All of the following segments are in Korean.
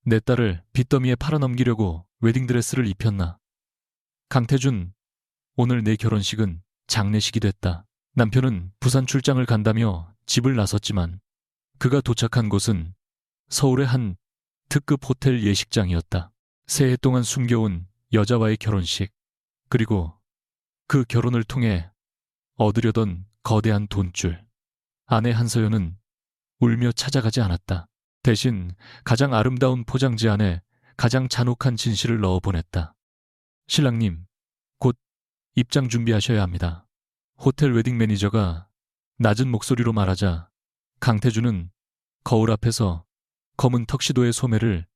내 딸을 빚더미에 팔아넘기려고 웨딩드레스를 입혔나. 강태준, 오늘 내 결혼식은 장례식이 됐다. 남편은 부산 출장을 간다며 집을 나섰지만 그가 도착한 곳은 서울의 한 특급 호텔 예식장이었다. 새해 동안 숨겨온 여자와의 결혼식, 그리고 그 결혼을 통해 얻으려던 거대한 돈줄. 아내 한서연은 울며 찾아가지 않았다. 대신 가장 아름다운 포장지 안에 가장 잔혹한 진실을 넣어 보냈다. 신랑님, 곧 입장 준비하셔야 합니다. 호텔 웨딩 매니저가 낮은 목소리로 말하자 강태준은 거울 앞에서 검은 턱시도의 소매를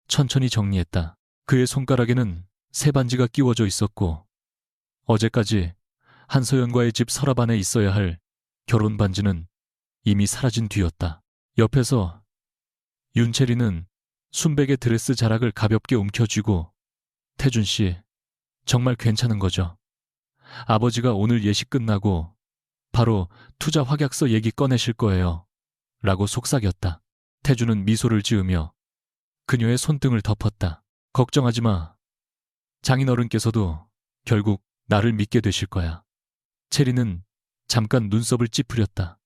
천천히 정리했다. 그의 손가락에는 새 반지가 끼워져 있었고 어제까지 한서연과의 집 서랍 안에 있어야 할 결혼 반지는 이미 사라진 뒤였다. 옆에서 윤채리는 순백의 드레스 자락을 가볍게 움켜쥐고 태준 씨, 정말 괜찮은 거죠? 아버지가 오늘 예식 끝나고 바로 투자 확약서 얘기 꺼내실 거예요. 라고 속삭였다. 태준은 미소를 지으며 그녀의 손등을 덮었다. 걱정하지 마. 장인어른께서도 결국 나를 믿게 되실 거야. 체리는 잠깐 눈썹을 찌푸렸다.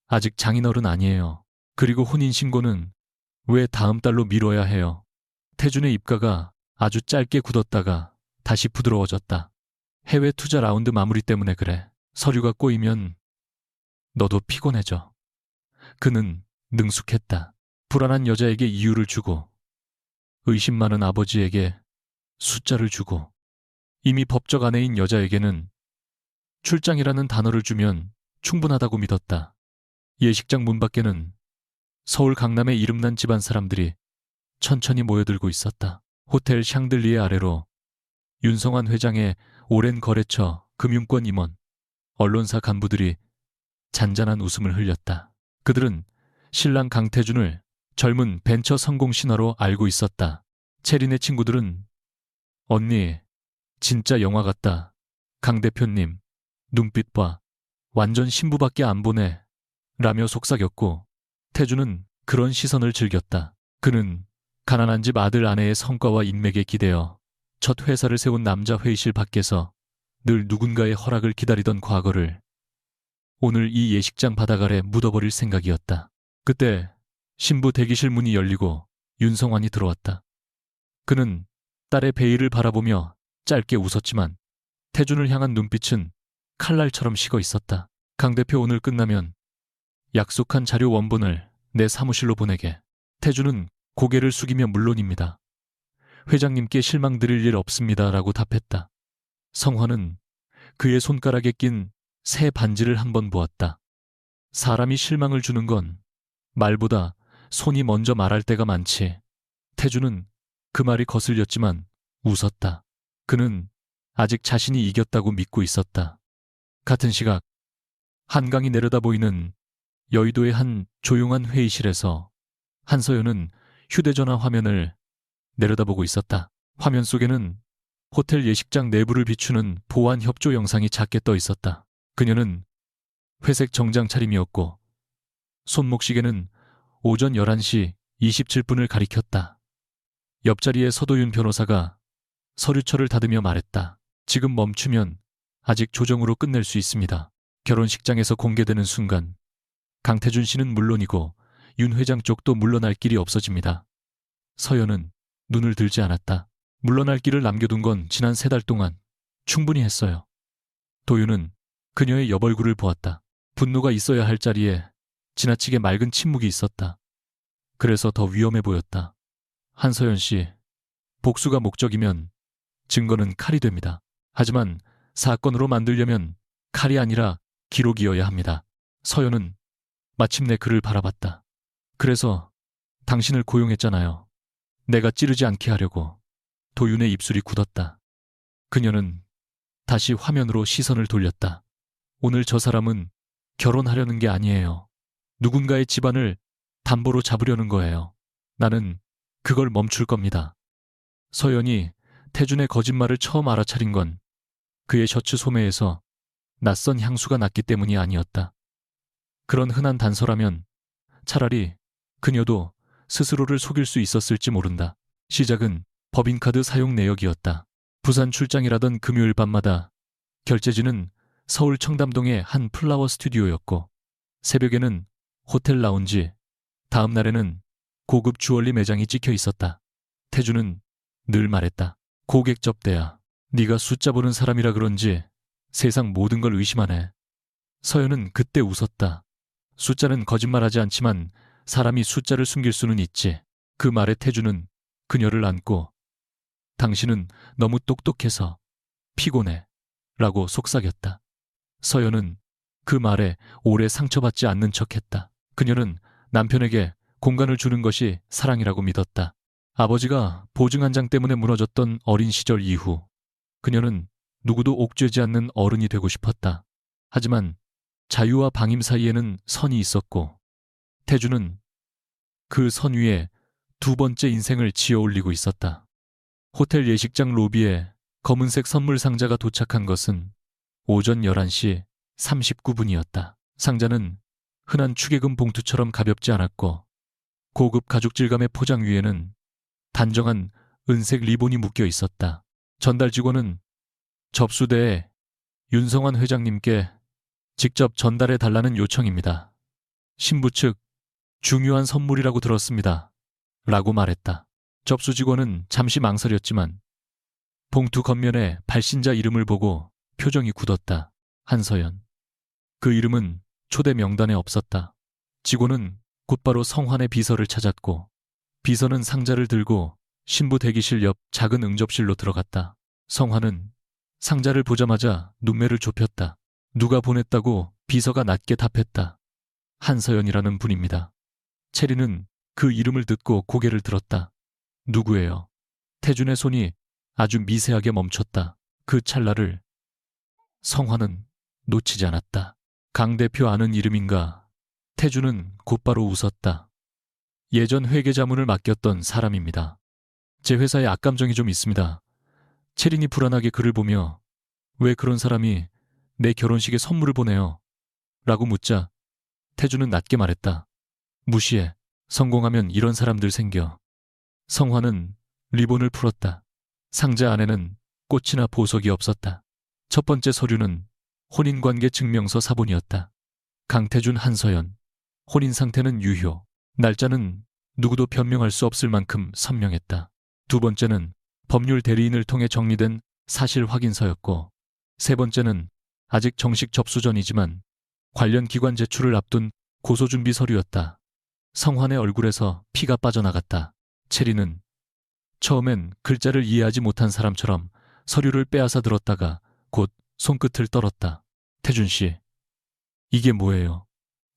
아직 장인어른 아니에요. 그리고 혼인신고는 왜 다음 달로 미뤄야 해요? 태준의 입가가 아주 짧게 굳었다가 다시 부드러워졌다. 해외 투자 라운드 마무리 때문에 그래. 서류가 꼬이면 너도 피곤해져. 그는 능숙했다. 불안한 여자에게 이유를 주고 의심 많은 아버지에게 숫자를 주고 이미 법적 아내인 여자에게는 출장이라는 단어를 주면 충분하다고 믿었다. 예식장 문 밖에는 서울 강남의 이름난 집안 사람들이 천천히 모여들고 있었다. 호텔 샹들리에 아래로 윤성환 회장의 오랜 거래처 금융권 임원, 언론사 간부들이 잔잔한 웃음을 흘렸다. 그들은 신랑 강태준을 젊은 벤처 성공 신화로 알고 있었다. 체린의 친구들은 언니, 진짜 영화 같다. 강 대표님, 눈빛 봐. 완전 신부밖에 안 보네. 라며 속삭였고 태준은 그런 시선을 즐겼다. 그는 가난한 집 아들 아내의 성과와 인맥에 기대어 첫 회사를 세운 남자 회의실 밖에서 늘 누군가의 허락을 기다리던 과거를 오늘 이 예식장 바닥 아래 묻어버릴 생각이었다. 그때 신부 대기실 문이 열리고 윤성환이 들어왔다. 그는 딸의 베일을 바라보며 짧게 웃었지만 태준을 향한 눈빛은 칼날처럼 식어 있었다. 강 대표 오늘 끝나면 약속한 자료 원본을 내 사무실로 보내게. 태준은 고개를 숙이며 물론입니다. 회장님께 실망드릴 일 없습니다. 라고 답했다. 성환은 그의 손가락에 낀 새 반지를 한번 보았다. 사람이 실망을 주는 건 말보다 손이 먼저 말할 때가 많지. 태준은 그 말이 거슬렸지만 웃었다. 그는 아직 자신이 이겼다고 믿고 있었다. 같은 시각 한강이 내려다 보이는 여의도의 한 조용한 회의실에서 한서연은 휴대전화 화면을 내려다보고 있었다. 화면 속에는 호텔 예식장 내부를 비추는 보안 협조 영상이 작게 떠 있었다. 그녀는 회색 정장 차림이었고 손목시계는 오전 11시 27분을 가리켰다. 옆자리에 서도윤 변호사가 서류철을 다듬며 말했다. 지금 멈추면 아직 조정으로 끝낼 수 있습니다. 결혼식장에서 공개되는 순간 강태준 씨는 물론이고 윤 회장 쪽도 물러날 길이 없어집니다. 서연은 눈을 들지 않았다. 물러날 길을 남겨둔 건 지난 3달 동안 충분히 했어요. 도윤은 그녀의 옆얼굴을 보았다. 분노가 있어야 할 자리에 지나치게 맑은 침묵이 있었다. 그래서 더 위험해 보였다. 한서연 씨, 복수가 목적이면 증거는 칼이 됩니다. 하지만 사건으로 만들려면 칼이 아니라 기록이어야 합니다. 서연은 마침내 그를 바라봤다. 그래서 당신을 고용했잖아요. 내가 찌르지 않게 하려고. 도윤의 입술이 굳었다. 그녀는 다시 화면으로 시선을 돌렸다. 오늘 저 사람은 결혼하려는 게 아니에요. 누군가의 집안을 담보로 잡으려는 거예요. 나는 그걸 멈출 겁니다. 서연이 태준의 거짓말을 처음 알아차린 건 그의 셔츠 소매에서 낯선 향수가 났기 때문이 아니었다. 그런 흔한 단서라면 차라리 그녀도 스스로를 속일 수 있었을지 모른다. 시작은 법인카드 사용 내역이었다. 부산 출장이라던 금요일 밤마다 결제지는 서울 청담동의 한 플라워 스튜디오였고, 새벽에는 호텔 라운지, 다음 날에는 고급 주얼리 매장이 찍혀 있었다. 태주는 늘 말했다. 고객 접대야. 네가 숫자 보는 사람이라 그런지 세상 모든 걸 의심하네. 서연은 그때 웃었다. 숫자는 거짓말하지 않지만 사람이 숫자를 숨길 수는 있지. 그 말에 태주는 그녀를 안고 당신은 너무 똑똑해서 피곤해 라고 속삭였다. 서연은 그 말에 오래 상처받지 않는 척했다. 그녀는 남편에게 공간을 주는 것이 사랑이라고 믿었다. 아버지가 보증 한 장 때문에 무너졌던 어린 시절 이후 그녀는 누구도 옥죄지 않는 어른이 되고 싶었다. 하지만 자유와 방임 사이에는 선이 있었고, 태주는 그 선 위에 두 번째 인생을 지어 올리고 있었다. 호텔 예식장 로비에 검은색 선물 상자가 도착한 것은 오전 11시 39분이었다. 상자는 흔한 축의금 봉투처럼 가볍지 않았고, 고급 가죽 질감의 포장 위에는 단정한 은색 리본이 묶여 있었다. 전달 직원은 접수대에 윤성환 회장님께 직접 전달해 달라는 요청입니다. 신부 측 중요한 선물이라고 들었습니다. 라고 말했다. 접수 직원은 잠시 망설였지만 봉투 겉면에 발신자 이름을 보고 표정이 굳었다. 한서연. 그 이름은 초대 명단에 없었다. 직원은 곧바로 성환의 비서를 찾았고, 비서는 상자를 들고 신부 대기실 옆 작은 응접실로 들어갔다. 성환은 상자를 보자마자 눈매를 좁혔다. 누가 보냈다고 비서가 낮게 답했다. 한서연이라는 분입니다. 체리는 그 이름을 듣고 고개를 들었다. 누구예요? 태준의 손이 아주 미세하게 멈췄다. 그 찰나를 성환은 놓치지 않았다. 강 대표 아는 이름인가? 태준은 곧바로 웃었다. 예전 회계자문을 맡겼던 사람입니다. 제 회사에 악감정이 좀 있습니다. 체린이 불안하게 그를 보며 왜 그런 사람이 내 결혼식에 선물을 보내요? 라고 묻자 태준은 낮게 말했다. 무시해. 성공하면 이런 사람들 생겨. 성환은 리본을 풀었다. 상자 안에는 꽃이나 보석이 없었다. 첫 번째 서류는 혼인관계 증명서 사본이었다. 강태준 한서연. 혼인 상태는 유효. 날짜는 누구도 변명할 수 없을 만큼 선명했다. 두 번째는 법률 대리인을 통해 정리된 사실 확인서였고, 세 번째는 아직 정식 접수 전이지만 관련 기관 제출을 앞둔 고소준비 서류였다. 성환의 얼굴에서 피가 빠져나갔다. 체리는 처음엔 글자를 이해하지 못한 사람처럼 서류를 빼앗아 들었다가 곧 손끝을 떨었다. 태준 씨, 이게 뭐예요?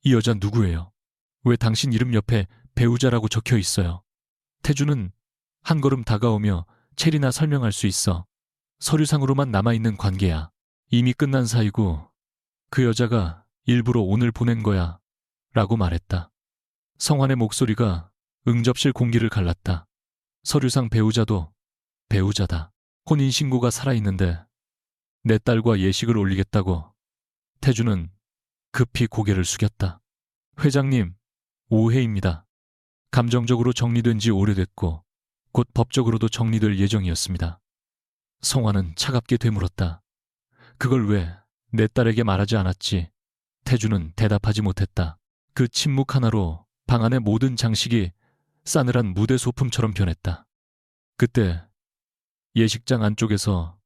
이 여자 누구예요? 왜 당신 이름 옆에 배우자라고 적혀 있어요? 태준은 한 걸음 다가오며 체리나 설명할 수 있어. 서류상으로만 남아있는 관계야. 이미 끝난 사이고 그 여자가 일부러 오늘 보낸 거야. 라고 말했다. 성환의 목소리가 응접실 공기를 갈랐다. 서류상 배우자도 배우자다. 혼인신고가 살아있는데 내 딸과 예식을 올리겠다고. 태준은 급히 고개를 숙였다. 회장님, 오해입니다. 감정적으로 정리된 지 오래됐고 곧 법적으로도 정리될 예정이었습니다. 성환은 차갑게 되물었다. 그걸 왜 내 딸에게 말하지 않았지? 태준은 대답하지 못했다. 그 침묵 하나로 방 안의 모든 장식이 싸늘한 무대 소품처럼 변했다. 그때 예식장 안쪽에서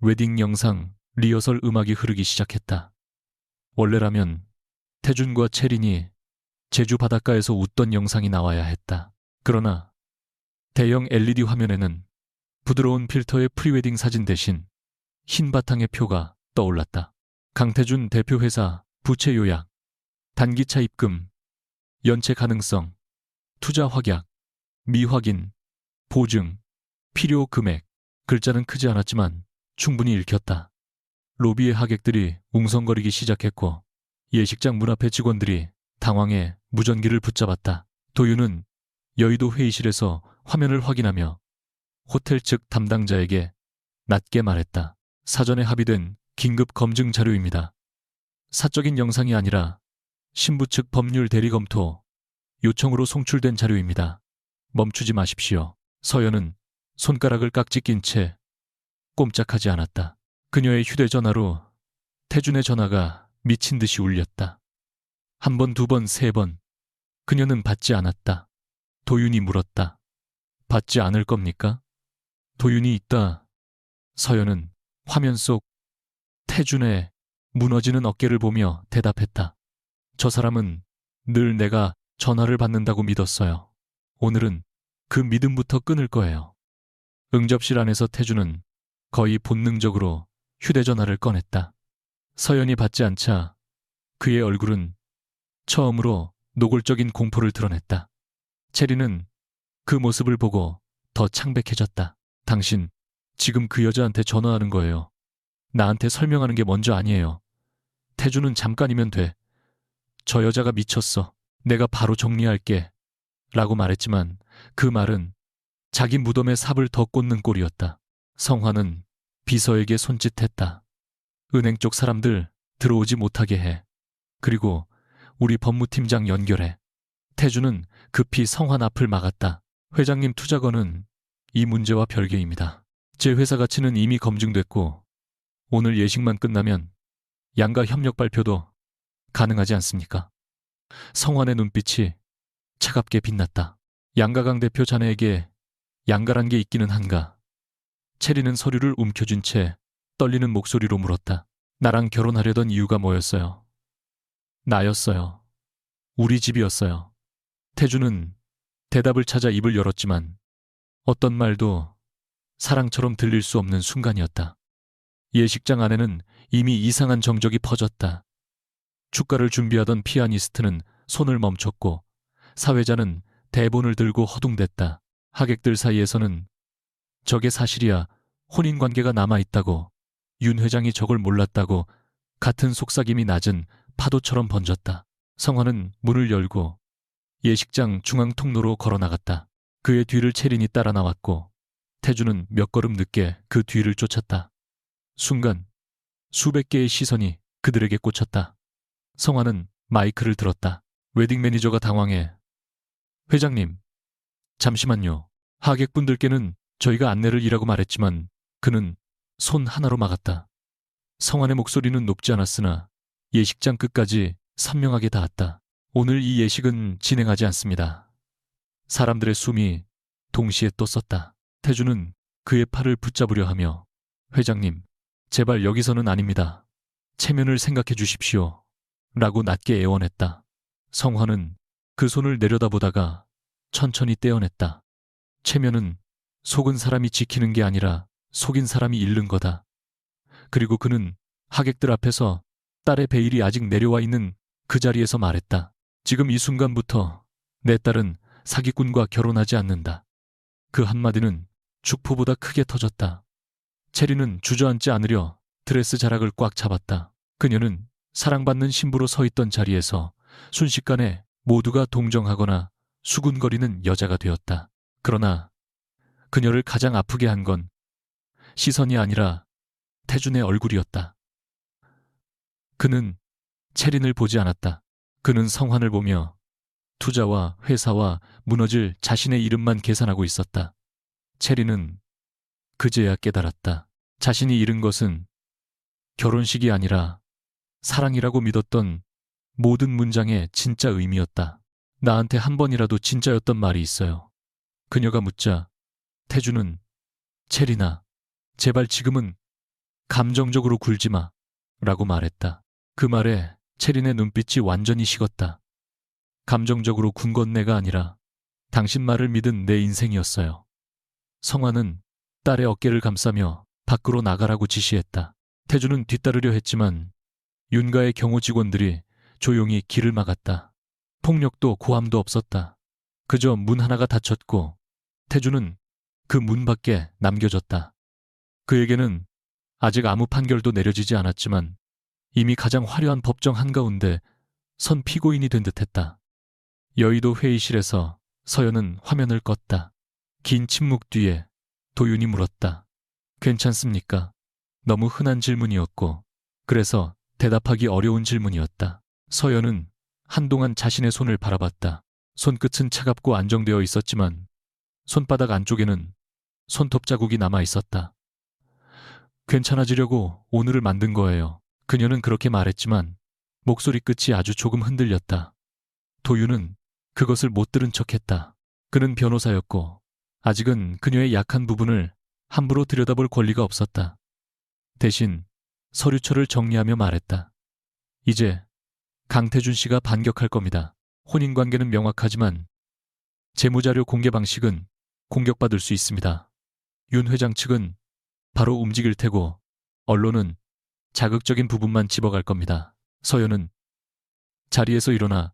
웨딩 영상 리허설 음악이 흐르기 시작했다. 원래라면 태준과 채린이 제주 바닷가에서 웃던 영상이 나와야 했다. 그러나 대형 LED 화면에는 부드러운 필터의 프리웨딩 사진 대신 흰 바탕의 표가 떠올랐다. 강태준 대표 회사 부채 요약, 단기차 입금, 연체 가능성, 투자 확약, 미확인, 보증, 필요 금액. 글자는 크지 않았지만 충분히 읽혔다. 로비의 하객들이 웅성거리기 시작했고 예식장 문 앞의 직원들이 당황해 무전기를 붙잡았다. 도윤은 여의도 회의실에서 화면을 확인하며 호텔 측 담당자에게 낮게 말했다. 사전에 합의된 긴급 검증 자료입니다. 사적인 영상이 아니라 신부 측 법률 대리 검토 요청으로 송출된 자료입니다. 멈추지 마십시오. 서연은 손가락을 깍지 낀 채 꼼짝하지 않았다. 그녀의 휴대전화로 태준의 전화가 미친 듯이 울렸다. 한 번, 두 번, 세 번. 그녀는 받지 않았다. 도윤이 물었다. 받지 않을 겁니까? 도윤이 있다. 서연은 화면 속 태준의 무너지는 어깨를 보며 대답했다. 저 사람은 늘 내가 전화를 받는다고 믿었어요. 오늘은 그 믿음부터 끊을 거예요. 응접실 안에서 태준은 거의 본능적으로 휴대전화를 꺼냈다. 서연이 받지 않자 그의 얼굴은 처음으로 노골적인 공포를 드러냈다. 체리는 그 모습을 보고 더 창백해졌다. 당신 지금 그 여자한테 전화하는 거예요. 나한테 설명하는 게 먼저 아니에요. 태준은 잠깐이면 돼. 저 여자가 미쳤어. 내가 바로 정리할게. 라고 말했지만 그 말은 자기 무덤에 삽을 더 꽂는 꼴이었다. 성화는 비서에게 손짓했다. 은행 쪽 사람들 들어오지 못하게 해. 그리고 우리 법무팀장 연결해. 태준은 급히 성환 앞을 막았다. 회장님, 투자건은 이 문제와 별개입니다. 제 회사 가치는 이미 검증됐고 오늘 예식만 끝나면 양가 협력 발표도 가능하지 않습니까? 성환의 눈빛이 차갑게 빛났다. 양가강 대표 자네에게 양가란 게 있기는 한가? 체리는 서류를 움켜쥔 채 떨리는 목소리로 물었다. 나랑 결혼하려던 이유가 뭐였어요? 나였어요. 우리 집이었어요. 태준은 대답을 찾아 입을 열었지만 어떤 말도 사랑처럼 들릴 수 없는 순간이었다. 예식장 안에는 이미 이상한 정적이 퍼졌다. 축가를 준비하던 피아니스트는 손을 멈췄고 사회자는 대본을 들고 허둥댔다. 하객들 사이에서는 저게 사실이야, 혼인관계가 남아있다고, 윤 회장이 저걸 몰랐다고 같은 속삭임이 낮은 파도처럼 번졌다. 성화는 문을 열고 예식장 중앙 통로로 걸어나갔다. 그의 뒤를 채린이 따라 나왔고 태준은 몇 걸음 늦게 그 뒤를 쫓았다. 순간 수백 개의 시선이 그들에게 꽂혔다. 성화는 마이크를 들었다. 웨딩 매니저가 당황해 회장님, 잠시만요. 하객분들께는 저희가 안내를 이라고 말했지만 그는 손 하나로 막았다. 성환의 목소리는 높지 않았으나 예식장 끝까지 선명하게 닿았다. 오늘 이 예식은 진행하지 않습니다. 사람들의 숨이 동시에 또 섰다. 태준은 그의 팔을 붙잡으려 하며 회장님, 제발 여기서는 아닙니다. 체면을 생각해 주십시오. 라고 낮게 애원했다. 성환은 그 손을 내려다보다가 천천히 떼어냈다. 체면은 속은 사람이 지키는 게 아니라 속인 사람이 잃는 거다. 그리고 그는 하객들 앞에서 딸의 베일이 아직 내려와 있는 그 자리에서 말했다. 지금 이 순간부터 내 딸은 사기꾼과 결혼하지 않는다. 그 한마디는 축포보다 크게 터졌다. 체리는 주저앉지 않으려 드레스 자락을 꽉 잡았다. 그녀는 사랑받는 신부로 서 있던 자리에서 순식간에 모두가 동정하거나 수군거리는 여자가 되었다. 그러나 그녀를 가장 아프게 한 건 시선이 아니라 태준의 얼굴이었다. 그는 체린을 보지 않았다. 그는 성환을 보며 투자와 회사와 무너질 자신의 이름만 계산하고 있었다. 체린은 그제야 깨달았다. 자신이 잃은 것은 결혼식이 아니라 사랑이라고 믿었던 모든 문장의 진짜 의미였다. 나한테 한 번이라도 진짜였던 말이 있어요. 그녀가 묻자 태준은 체린아, 제발 지금은 감정적으로 굴지 마 라고 말했다. 그 말에 체린의 눈빛이 완전히 식었다. 감정적으로 군 건 내가 아니라 당신 말을 믿은 내 인생이었어요. 성화는 딸의 어깨를 감싸며 밖으로 나가라고 지시했다. 태준은 뒤따르려 했지만 윤가의 경호 직원들이 조용히 길을 막았다. 폭력도 고함도 없었다. 그저 문 하나가 닫혔고 태준은 그 문 밖에 남겨졌다. 그에게는 아직 아무 판결도 내려지지 않았지만 이미 가장 화려한 법정 한가운데 선 피고인이 된 듯했다. 여의도 회의실에서 서연은 화면을 껐다. 긴 침묵 뒤에 도윤이 물었다. 괜찮습니까? 너무 흔한 질문이었고 그래서 대답하기 어려운 질문이었다. 서연은 한동안 자신의 손을 바라봤다. 손끝은 차갑고 안정되어 있었지만 손바닥 안쪽에는 손톱 자국이 남아 있었다. 괜찮아지려고 오늘을 만든 거예요. 그녀는 그렇게 말했지만 목소리 끝이 아주 조금 흔들렸다. 도윤은 그것을 못 들은 척했다. 그는 변호사였고 아직은 그녀의 약한 부분을 함부로 들여다볼 권리가 없었다. 대신 서류처를 정리하며 말했다. 이제 강태준 씨가 반격할 겁니다. 혼인관계는 명확하지만 재무자료 공개 방식은 공격받을 수 있습니다. 윤 회장 측은 바로 움직일 테고 언론은 자극적인 부분만 집어갈 겁니다. 서연은 자리에서 일어나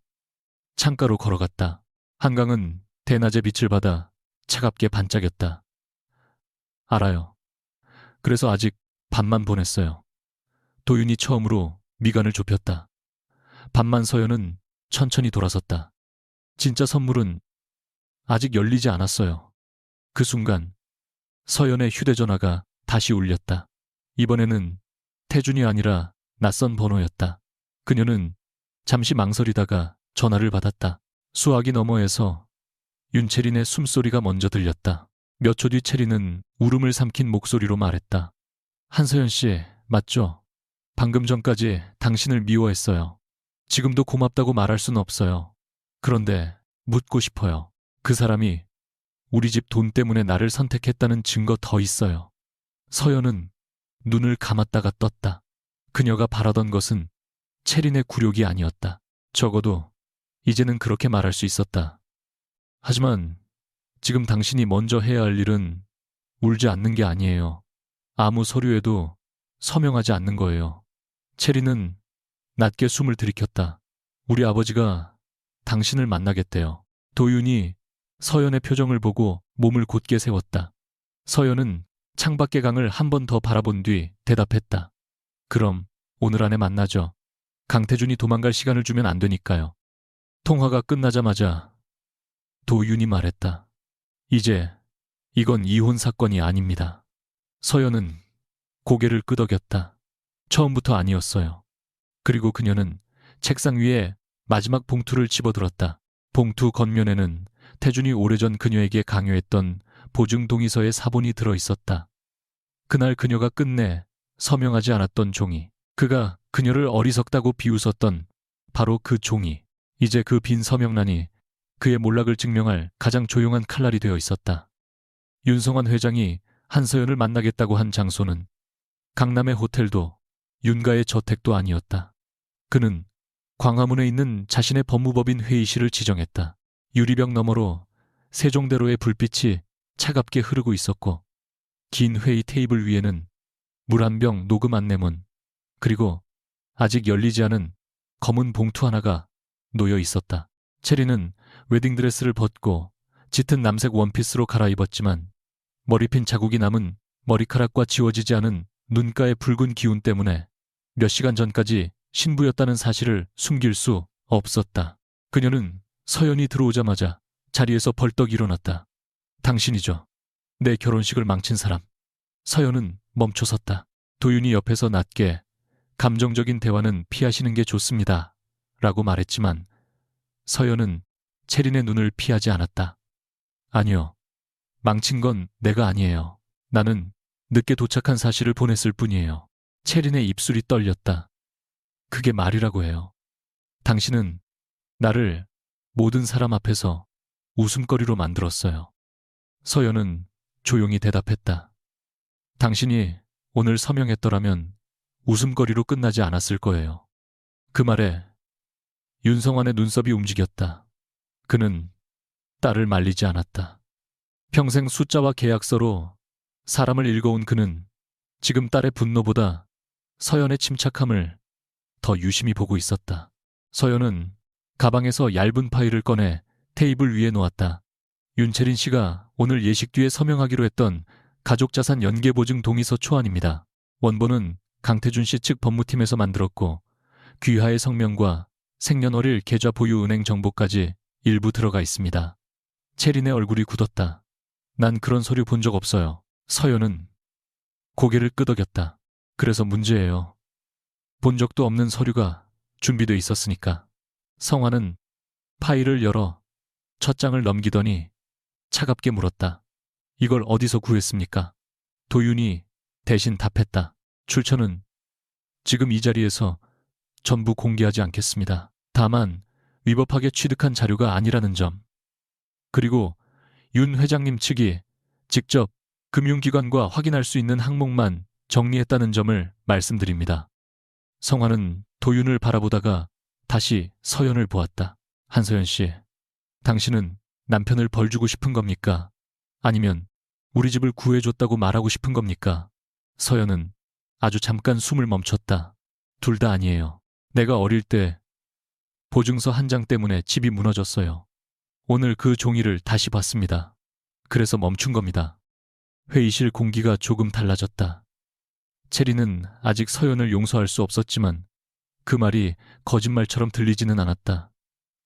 창가로 걸어갔다. 한강은 대낮의 빛을 받아 차갑게 반짝였다. 알아요. 그래서 아직 밤만 보냈어요. 도윤이 처음으로 미간을 좁혔다. 밤만 서연은 천천히 돌아섰다. 진짜 선물은 아직 열리지 않았어요. 그 순간 서연의 휴대전화가 다시 울렸다. 이번에는 태준이 아니라 낯선 번호였다. 그녀는 잠시 망설이다가 전화를 받았다. 수화기 너머에서 윤채린의 숨소리가 먼저 들렸다. 몇 초 뒤 채린은 울음을 삼킨 목소리로 말했다. 한서연 씨, 맞죠? 방금 전까지 당신을 미워했어요. 지금도 고맙다고 말할 순 없어요. 그런데 묻고 싶어요. 그 사람이 우리 집 돈 때문에 나를 선택했다는 증거 더 있어요. 서연은 눈을 감았다가 떴다. 그녀가 바라던 것은 채린의 굴욕이 아니었다. 적어도 이제는 그렇게 말할 수 있었다. 하지만 지금 당신이 먼저 해야 할 일은 울지 않는 게 아니에요. 아무 서류에도 서명하지 않는 거예요. 채린은 낮게 숨을 들이켰다. 우리 아버지가 당신을 만나겠대요. 도윤이 서연의 표정을 보고 몸을 곧게 세웠다. 서연은 창밖의 강을 한 번 더 바라본 뒤 대답했다. 그럼 오늘 안에 만나죠. 강태준이 도망갈 시간을 주면 안 되니까요. 통화가 끝나자마자 도윤이 말했다. 이제 이건 이혼 사건이 아닙니다. 서연은 고개를 끄덕였다. 처음부터 아니었어요. 그리고 그녀는 책상 위에 마지막 봉투를 집어들었다. 봉투 겉면에는 태준이 오래전 그녀에게 강요했던 보증 동의서의 사본이 들어있었다. 그날 그녀가 끝내 서명하지 않았던 종이, 그가 그녀를 어리석다고 비웃었던 바로 그 종이, 이제 그 빈 서명란이 그의 몰락을 증명할 가장 조용한 칼날이 되어 있었다. 윤성환 회장이 한서연을 만나겠다고 한 장소는 강남의 호텔도 윤가의 저택도 아니었다. 그는 광화문에 있는 자신의 법무법인 회의실을 지정했다. 유리벽 너머로 세종대로의 불빛이 차갑게 흐르고 있었고 긴 회의 테이블 위에는 물 한 병 녹음 안내문, 그리고 아직 열리지 않은 검은 봉투 하나가 놓여 있었다. 체리는 웨딩드레스를 벗고 짙은 남색 원피스로 갈아입었지만 머리핀 자국이 남은 머리카락과 지워지지 않은 눈가의 붉은 기운 때문에 몇 시간 전까지 신부였다는 사실을 숨길 수 없었다. 그녀는 서연이 들어오자마자 자리에서 벌떡 일어났다. 당신이죠. 내 결혼식을 망친 사람. 서연은 멈춰섰다. 도윤이 옆에서 낮게 감정적인 대화는 피하시는 게 좋습니다. 라고 말했지만 서연은 채린의 눈을 피하지 않았다. 아니요. 망친 건 내가 아니에요. 나는 늦게 도착한 사실을 보냈을 뿐이에요. 채린의 입술이 떨렸다. 그게 말이라고 해요. 당신은 나를 모든 사람 앞에서 웃음거리로 만들었어요. 서연은 조용히 대답했다. 당신이 오늘 서명했더라면 웃음거리로 끝나지 않았을 거예요. 그 말에 윤성환의 눈썹이 움직였다. 그는 딸을 말리지 않았다. 평생 숫자와 계약서로 사람을 읽어온 그는 지금 딸의 분노보다 서연의 침착함을 더 유심히 보고 있었다. 서연은 가방에서 얇은 파일을 꺼내 테이블 위에 놓았다. 윤채린 씨가 오늘 예식 뒤에 서명하기로 했던 가족자산 연계보증 동의서 초안입니다. 원본은 강태준 씨 측 법무팀에서 만들었고 귀하의 성명과 생년월일 계좌 보유 은행 정보까지 일부 들어가 있습니다. 채린의 얼굴이 굳었다. 난 그런 서류 본 적 없어요. 서연은 고개를 끄덕였다. 그래서 문제예요. 본 적도 없는 서류가 준비돼 있었으니까. 성화는 파일을 열어 첫 장을 넘기더니 차갑게 물었다. 이걸 어디서 구했습니까? 도윤이 대신 답했다. 출처는 지금 이 자리에서 전부 공개하지 않겠습니다. 다만 위법하게 취득한 자료가 아니라는 점. 그리고 윤 회장님 측이 직접 금융기관과 확인할 수 있는 항목만 정리했다는 점을 말씀드립니다. 성화는 도윤을 바라보다가 다시 서연을 보았다. 한서연 씨, 당신은 남편을 벌주고 싶은 겁니까? 아니면 우리 집을 구해줬다고 말하고 싶은 겁니까? 서연은 아주 잠깐 숨을 멈췄다. 둘 다 아니에요. 내가 어릴 때 보증서 한 장 때문에 집이 무너졌어요. 오늘 그 종이를 다시 봤습니다. 그래서 멈춘 겁니다. 회의실 공기가 조금 달라졌다. 체리는 아직 서연을 용서할 수 없었지만 그 말이 거짓말처럼 들리지는 않았다.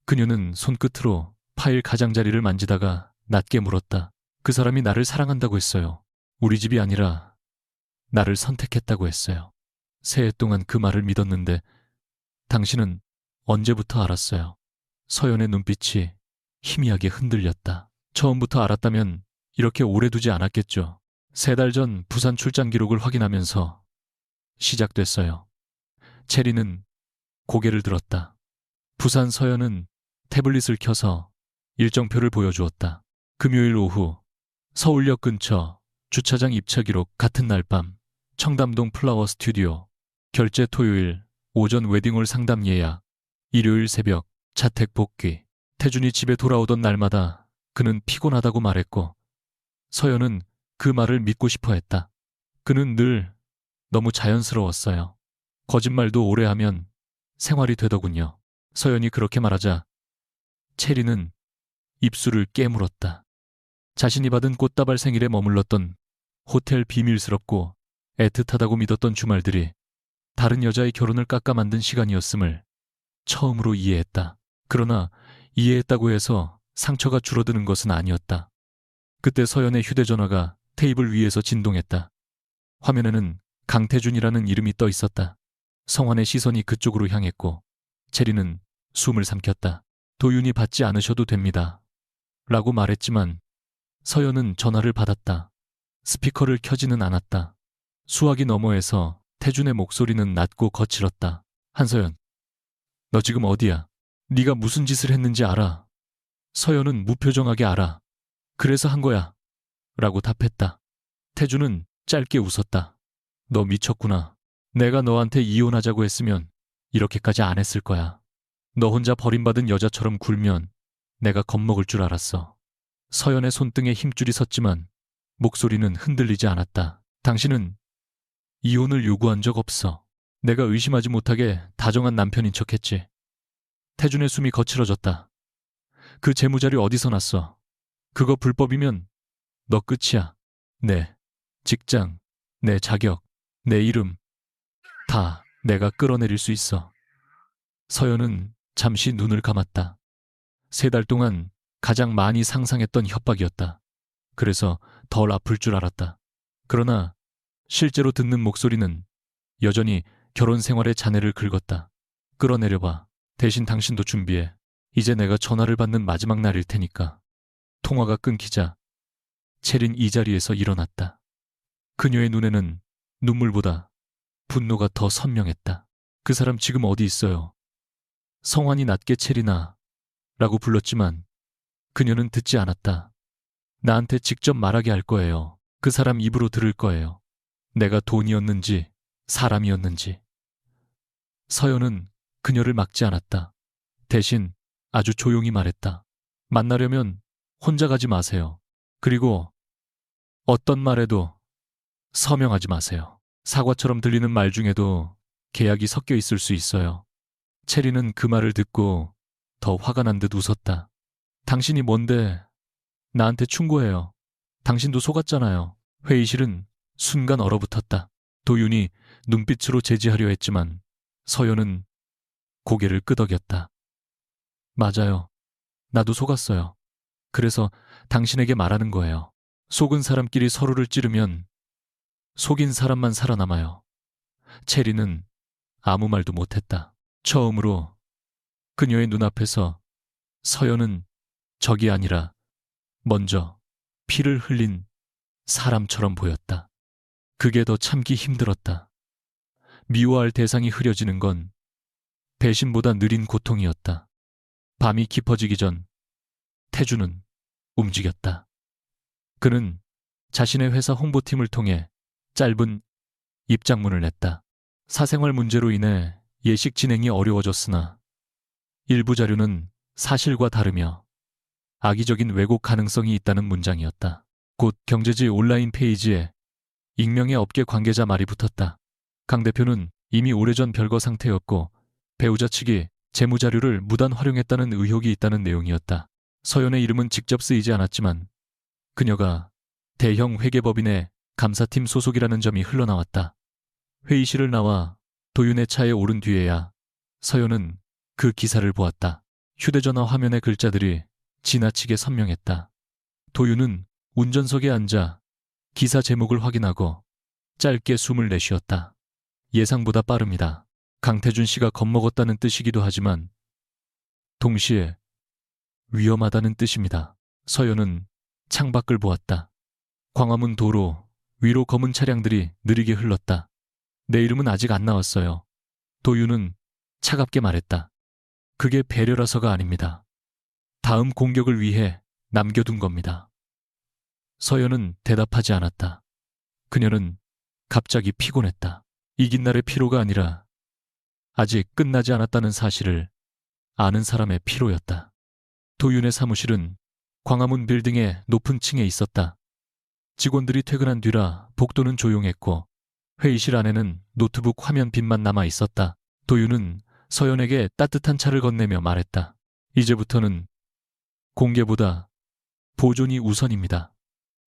그녀는 손끝으로 파일 가장자리를 만지다가 낮게 물었다. 그 사람이 나를 사랑한다고 했어요. 우리 집이 아니라 나를 선택했다고 했어요. 새해 동안 그 말을 믿었는데 당신은 언제부터 알았어요? 서연의 눈빛이 희미하게 흔들렸다. 처음부터 알았다면 이렇게 오래 두지 않았겠죠. 3달 전 부산 출장 기록을 확인하면서 시작됐어요. 체리는 고개를 들었다. 부산 서연은 태블릿을 켜서 일정표를 보여주었다. 금요일 오후 서울역 근처 주차장 입차 기록 같은 날 밤 청담동 플라워 스튜디오 결제 토요일 오전 웨딩홀 상담 예약 일요일 새벽 자택 복귀 태준이 집에 돌아오던 날마다 그는 피곤하다고 말했고 서연은 그 말을 믿고 싶어 했다. 그는 늘 너무 자연스러웠어요. 거짓말도 오래 하면 생활이 되더군요. 서연이 그렇게 말하자 체리는 입술을 깨물었다. 자신이 받은 꽃다발 생일에 머물렀던 호텔 비밀스럽고 애틋하다고 믿었던 주말들이 다른 여자의 결혼을 깎아 만든 시간이었음을 처음으로 이해했다. 그러나 이해했다고 해서 상처가 줄어드는 것은 아니었다. 그때 서연의 휴대전화가 테이블 위에서 진동했다. 화면에는 강태준이라는 이름이 떠 있었다. 성환의 시선이 그쪽으로 향했고 체리는 숨을 삼켰다. 도윤이 받지 않으셔도 됩니다. 라고 말했지만 서연은 전화를 받았다. 스피커를 켜지는 않았다. 수화기 너머에서 태준의 목소리는 낮고 거칠었다. 한서연, 너 지금 어디야? 네가 무슨 짓을 했는지 알아. 서연은 무표정하게 알아. 그래서 한 거야. 라고 답했다. 태준은 짧게 웃었다. 너 미쳤구나. 내가 너한테 이혼하자고 했으면 이렇게까지 안 했을 거야. 너 혼자 버림받은 여자처럼 굴면 내가 겁먹을 줄 알았어. 서연의 손등에 힘줄이 섰지만 목소리는 흔들리지 않았다. 당신은 이혼을 요구한 적 없어. 내가 의심하지 못하게 다정한 남편인 척했지. 태준의 숨이 거칠어졌다. 그 재무자료 어디서 났어? 그거 불법이면 너 끝이야. 내 직장, 내 자격, 내 이름 다 내가 끌어내릴 수 있어. 서연은 잠시 눈을 감았다. 3달 동안 가장 많이 상상했던 협박이었다. 그래서 덜 아플 줄 알았다. 그러나 실제로 듣는 목소리는 여전히 결혼 생활의 잔해를 긁었다. 끌어내려봐. 대신 당신도 준비해. 이제 내가 전화를 받는 마지막 날일 테니까. 통화가 끊기자 체린 이 자리에서 일어났다. 그녀의 눈에는 눈물보다 분노가 더 선명했다. 그 사람 지금 어디 있어요? 성환이 낮게 체리나 라고 불렀지만 그녀는 듣지 않았다. 나한테 직접 말하게 할 거예요. 그 사람 입으로 들을 거예요. 내가 돈이었는지 사람이었는지. 서연은 그녀를 막지 않았다. 대신 아주 조용히 말했다. 만나려면 혼자 가지 마세요. 그리고 어떤 말에도 서명하지 마세요. 사과처럼 들리는 말 중에도 계약이 섞여 있을 수 있어요. 체리는 그 말을 듣고 더 화가 난 듯 웃었다. 당신이 뭔데 나한테 충고해요. 당신도 속았잖아요. 회의실은 순간 얼어붙었다. 도윤이 눈빛으로 제지하려 했지만 서연은 고개를 끄덕였다. 맞아요. 나도 속았어요. 그래서 당신에게 말하는 거예요. 속은 사람끼리 서로를 찌르면 속인 사람만 살아남아요. 체리는 아무 말도 못했다. 처음으로 그녀의 눈앞에서 서연은 적이 아니라 먼저 피를 흘린 사람처럼 보였다. 그게 더 참기 힘들었다. 미워할 대상이 흐려지는 건 배신보다 느린 고통이었다. 밤이 깊어지기 전 태주는 움직였다. 그는 자신의 회사 홍보팀을 통해 짧은 입장문을 냈다. 사생활 문제로 인해 예식 진행이 어려워졌으나 일부 자료는 사실과 다르며 악의적인 왜곡 가능성이 있다는 문장이었다. 곧 경제지 온라인 페이지에 익명의 업계 관계자 말이 붙었다. 강 대표는 이미 오래전 별거 상태였고 배우자 측이 재무자료를 무단 활용했다는 의혹이 있다는 내용이었다. 서연의 이름은 직접 쓰이지 않았지만 그녀가 대형 회계법인의 감사팀 소속이라는 점이 흘러나왔다. 회의실을 나와 도윤의 차에 오른 뒤에야 서연은 그 기사를 보았다. 휴대전화 화면의 글자들이 지나치게 선명했다. 도윤은 운전석에 앉아 기사 제목을 확인하고 짧게 숨을 내쉬었다. 예상보다 빠릅니다. 강태준 씨가 겁먹었다는 뜻이기도 하지만 동시에 위험하다는 뜻입니다. 서연은 창밖을 보았다. 광화문 도로 위로 검은 차량들이 느리게 흘렀다. 내 이름은 아직 안 나왔어요. 도윤은 차갑게 말했다. 그게 배려라서가 아닙니다. 다음 공격을 위해 남겨둔 겁니다. 서연은 대답하지 않았다. 그녀는 갑자기 피곤했다. 이긴 날의 피로가 아니라 아직 끝나지 않았다는 사실을 아는 사람의 피로였다. 도윤의 사무실은 광화문 빌딩의 높은 층에 있었다. 직원들이 퇴근한 뒤라 복도는 조용했고 회의실 안에는 노트북 화면 빛만 남아 있었다. 도윤은 서연에게 따뜻한 차를 건네며 말했다. 이제부터는 공개보다 보존이 우선입니다.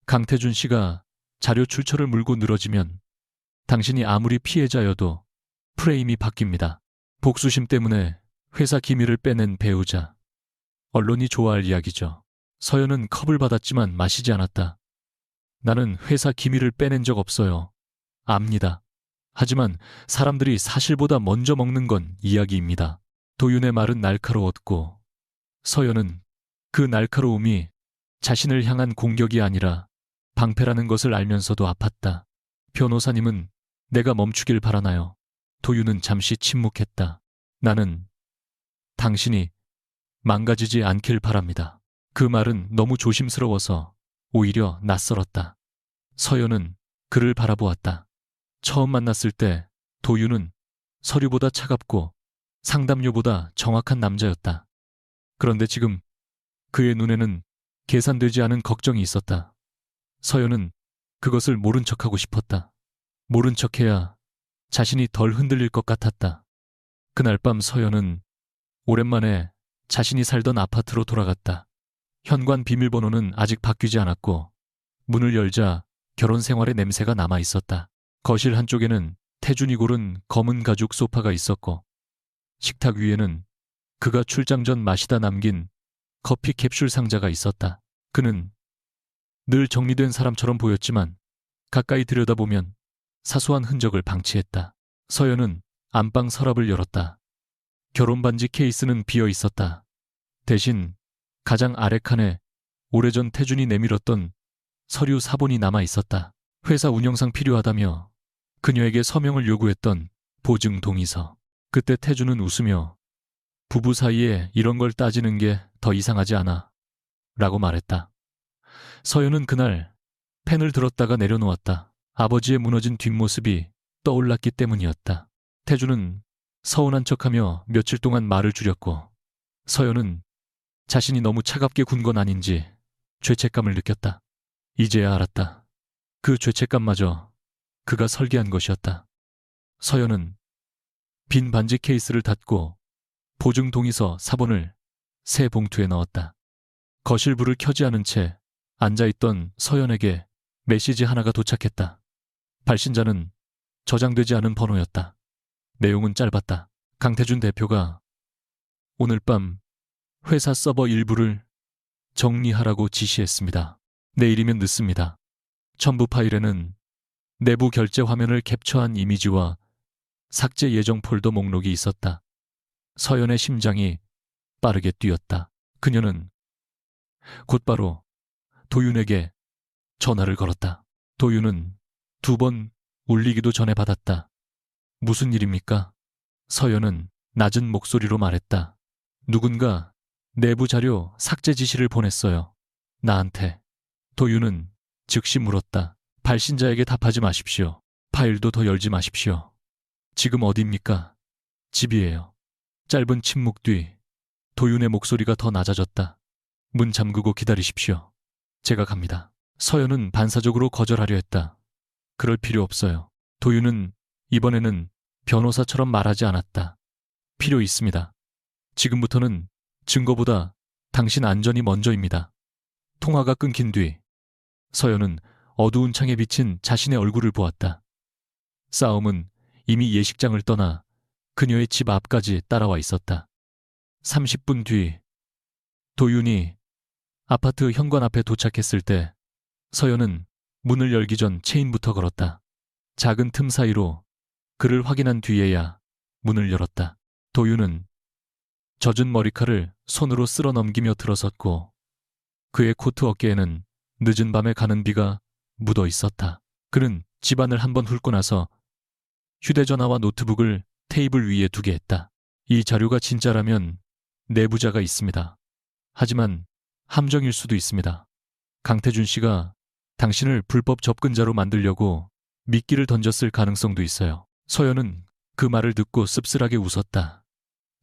강태준 씨가 자료 출처를 물고 늘어지면 당신이 아무리 피해자여도 프레임이 바뀝니다. 복수심 때문에 회사 기밀을 빼낸 배우자. 언론이 좋아할 이야기죠. 서연은 컵을 받았지만 마시지 않았다. 나는 회사 기밀을 빼낸 적 없어요. 압니다. 하지만 사람들이 사실보다 먼저 먹는 건 이야기입니다. 도윤의 말은 날카로웠고 서연은 그 날카로움이 자신을 향한 공격이 아니라 방패라는 것을 알면서도 아팠다. 변호사님은 내가 멈추길 바라나요? 도윤은 잠시 침묵했다. 나는 당신이 망가지지 않길 바랍니다. 그 말은 너무 조심스러워서 오히려 낯설었다. 서연은 그를 바라보았다. 처음 만났을 때 도윤은 서류보다 차갑고 상담료보다 정확한 남자였다. 그런데 지금 그의 눈에는 계산되지 않은 걱정이 있었다. 서연은 그것을 모른 척하고 싶었다. 모른 척해야 자신이 덜 흔들릴 것 같았다. 그날 밤 서연은 오랜만에 자신이 살던 아파트로 돌아갔다. 현관 비밀번호는 아직 바뀌지 않았고 문을 열자 결혼 생활의 냄새가 남아 있었다. 거실 한쪽에는 태준이 고른 검은 가죽 소파가 있었고 식탁 위에는 그가 출장 전 마시다 남긴 커피 캡슐 상자가 있었다. 그는 늘 정리된 사람처럼 보였지만 가까이 들여다보면 사소한 흔적을 방치했다. 서연은 안방 서랍을 열었다. 결혼 반지 케이스는 비어 있었다. 대신 가장 아래 칸에 오래전 태준이 내밀었던 서류 사본이 남아 있었다. 회사 운영상 필요하다며 그녀에게 서명을 요구했던 보증 동의서. 그때 태준은 웃으며 부부 사이에 이런 걸 따지는 게 더 이상하지 않아 라고 말했다. 서연은 그날 펜을 들었다가 내려놓았다. 아버지의 무너진 뒷모습이 떠올랐기 때문이었다. 태준은 서운한 척하며 며칠 동안 말을 줄였고 서연은 자신이 너무 차갑게 군 건 아닌지 죄책감을 느꼈다. 이제야 알았다. 그 죄책감마저 그가 설계한 것이었다. 서연은 빈 반지 케이스를 닫고 보증 동의서 사본을 새 봉투에 넣었다. 거실 불을 켜지 않은 채 앉아있던 서연에게 메시지 하나가 도착했다. 발신자는 저장되지 않은 번호였다. 내용은 짧았다. 강태준 대표가 오늘 밤 회사 서버 일부를 정리하라고 지시했습니다. 내일이면 늦습니다. 첨부 파일에는 내부 결제 화면을 캡처한 이미지와 삭제 예정 폴더 목록이 있었다. 서연의 심장이 빠르게 뛰었다. 그녀는 곧바로 도윤에게 전화를 걸었다. 도윤은 2번 울리기도 전에 받았다. 무슨 일입니까? 서연은 낮은 목소리로 말했다. 누군가 내부 자료 삭제 지시를 보냈어요. 나한테. 도윤은 즉시 물었다. 발신자에게 답하지 마십시오. 파일도 더 열지 마십시오. 지금 어디입니까? 집이에요. 짧은 침묵 뒤 도윤의 목소리가 더 낮아졌다. 문 잠그고 기다리십시오. 제가 갑니다. 서연은 반사적으로 거절하려 했다. 그럴 필요 없어요. 도윤은 이번에는 변호사처럼 말하지 않았다. 필요 있습니다. 지금부터는 증거보다 당신 안전이 먼저입니다. 통화가 끊긴 뒤 서연은 어두운 창에 비친 자신의 얼굴을 보았다. 싸움은 이미 예식장을 떠나 그녀의 집 앞까지 따라와 있었다. 30분 뒤 도윤이 아파트 현관 앞에 도착했을 때 서연은 문을 열기 전 체인부터 걸었다. 작은 틈 사이로 그를 확인한 뒤에야 문을 열었다. 도윤은 젖은 머리칼을 손으로 쓸어 넘기며 들어섰고 그의 코트 어깨에는 늦은 밤에 가는 비가 묻어 있었다. 그는 집안을 한번 훑고 나서 휴대전화와 노트북을 테이블 위에 두게 했다. 이 자료가 진짜라면 내부자가 있습니다. 하지만 함정일 수도 있습니다. 강태준 씨가 당신을 불법 접근자로 만들려고 미끼를 던졌을 가능성도 있어요. 서연은 그 말을 듣고 씁쓸하게 웃었다.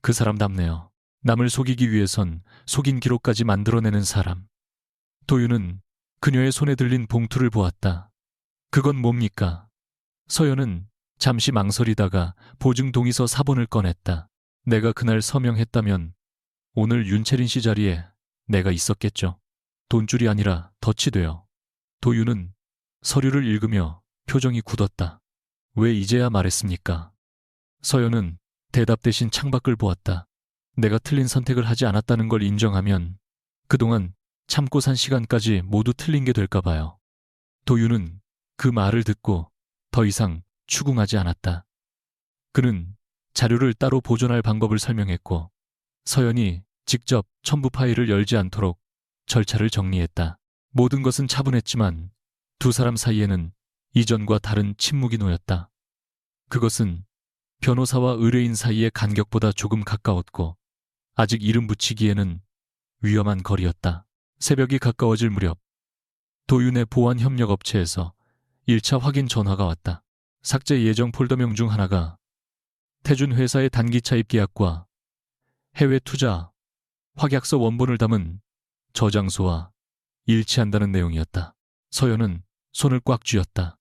그 사람답네요. 남을 속이기 위해선 속인 기록까지 만들어내는 사람. 도윤은 그녀의 손에 들린 봉투를 보았다. 그건 뭡니까? 서연은 잠시 망설이다가 보증 동의서 사본을 꺼냈다. 내가 그날 서명했다면 오늘 윤채린 씨 자리에 내가 있었겠죠. 돈줄이 아니라 덫이 되어. 도윤은 서류를 읽으며 표정이 굳었다. 왜 이제야 말했습니까? 서연은 대답 대신 창밖을 보았다. 내가 틀린 선택을 하지 않았다는 걸 인정하면 그동안 참고 산 시간까지 모두 틀린 게 될까 봐요. 도윤은 그 말을 듣고 더 이상 추궁하지 않았다. 그는 자료를 따로 보존할 방법을 설명했고 서연이 직접 첨부 파일을 열지 않도록 절차를 정리했다. 모든 것은 차분했지만 두 사람 사이에는 이전과 다른 침묵이 놓였다. 그것은 변호사와 의뢰인 사이의 간격보다 조금 가까웠고 아직 이름 붙이기에는 위험한 거리였다. 새벽이 가까워질 무렵 도윤의 보안 협력 업체에서 1차 확인 전화가 왔다. 삭제 예정 폴더명 중 하나가 태준 회사의 단기 차입 계약과 해외 투자 확약서 원본을 담은 저장소와 일치한다는 내용이었다. 서연은 손을 꽉 쥐었다.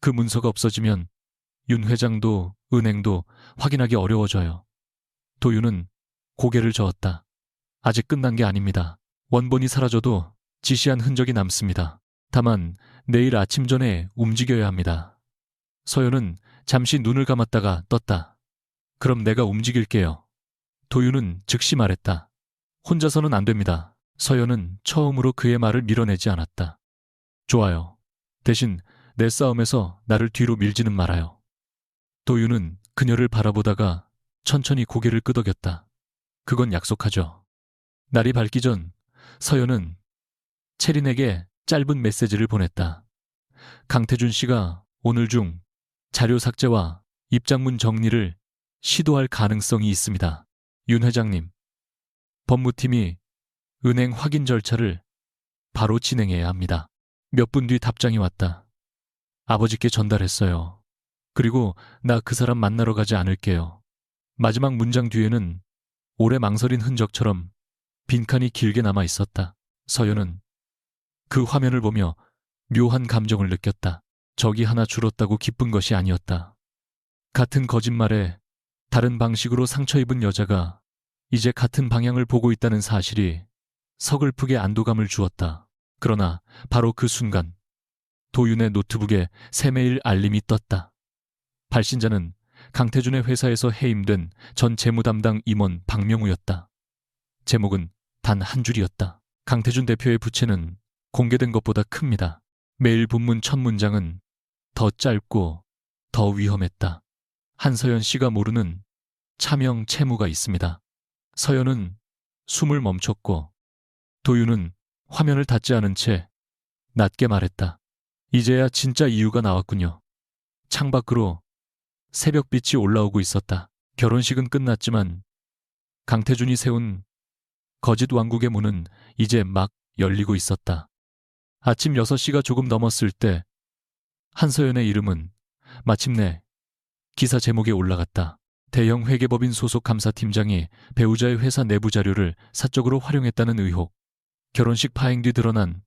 그 문서가 없어지면 윤 회장도 은행도 확인하기 어려워져요. 도윤은 고개를 저었다. 아직 끝난 게 아닙니다. 원본이 사라져도 지시한 흔적이 남습니다. 다만 내일 아침 전에 움직여야 합니다. 서연은 잠시 눈을 감았다가 떴다. 그럼 내가 움직일게요. 도윤은 즉시 말했다. 혼자서는 안 됩니다. 서연은 처음으로 그의 말을 밀어내지 않았다. 좋아요. 대신 내 싸움에서 나를 뒤로 밀지는 말아요. 도윤은 그녀를 바라보다가 천천히 고개를 끄덕였다. 그건 약속하죠. 날이 밝기 전 서연은 채린에게 짧은 메시지를 보냈다. 강태준 씨가 오늘 중 자료 삭제와 입장문 정리를 시도할 가능성이 있습니다. 윤 회장님, 법무팀이 은행 확인 절차를 바로 진행해야 합니다. 몇 분 뒤 답장이 왔다. 아버지께 전달했어요. 그리고 나 그 사람 만나러 가지 않을게요. 마지막 문장 뒤에는 오래 망설인 흔적처럼 빈칸이 길게 남아 있었다. 서연은 그 화면을 보며 묘한 감정을 느꼈다. 적이 하나 줄었다고 기쁜 것이 아니었다. 같은 거짓말에 다른 방식으로 상처 입은 여자가 이제 같은 방향을 보고 있다는 사실이 서글프게 안도감을 주었다. 그러나 바로 그 순간 도윤의 노트북에 새 메일 알림이 떴다. 발신자는 강태준의 회사에서 해임된 전 재무담당 임원 박명우였다. 제목은 단 한 줄이었다. 강태준 대표의 부채는 공개된 것보다 큽니다. 메일 본문 첫 문장은 더 짧고 더 위험했다. 한서연 씨가 모르는 차명 채무가 있습니다. 서연은 숨을 멈췄고 도윤은 화면을 닫지 않은 채 낮게 말했다. 이제야 진짜 이유가 나왔군요. 창밖으로 새벽빛이 올라오고 있었다. 결혼식은 끝났지만 강태준이 세운 거짓 왕국의 문은 이제 막 열리고 있었다. 아침 6시가 조금 넘었을 때 한서연의 이름은 마침내 기사 제목에 올라갔다. 대형 회계법인 소속 감사팀장이 배우자의 회사 내부 자료를 사적으로 활용했다는 의혹. 결혼식 파행 뒤 드러난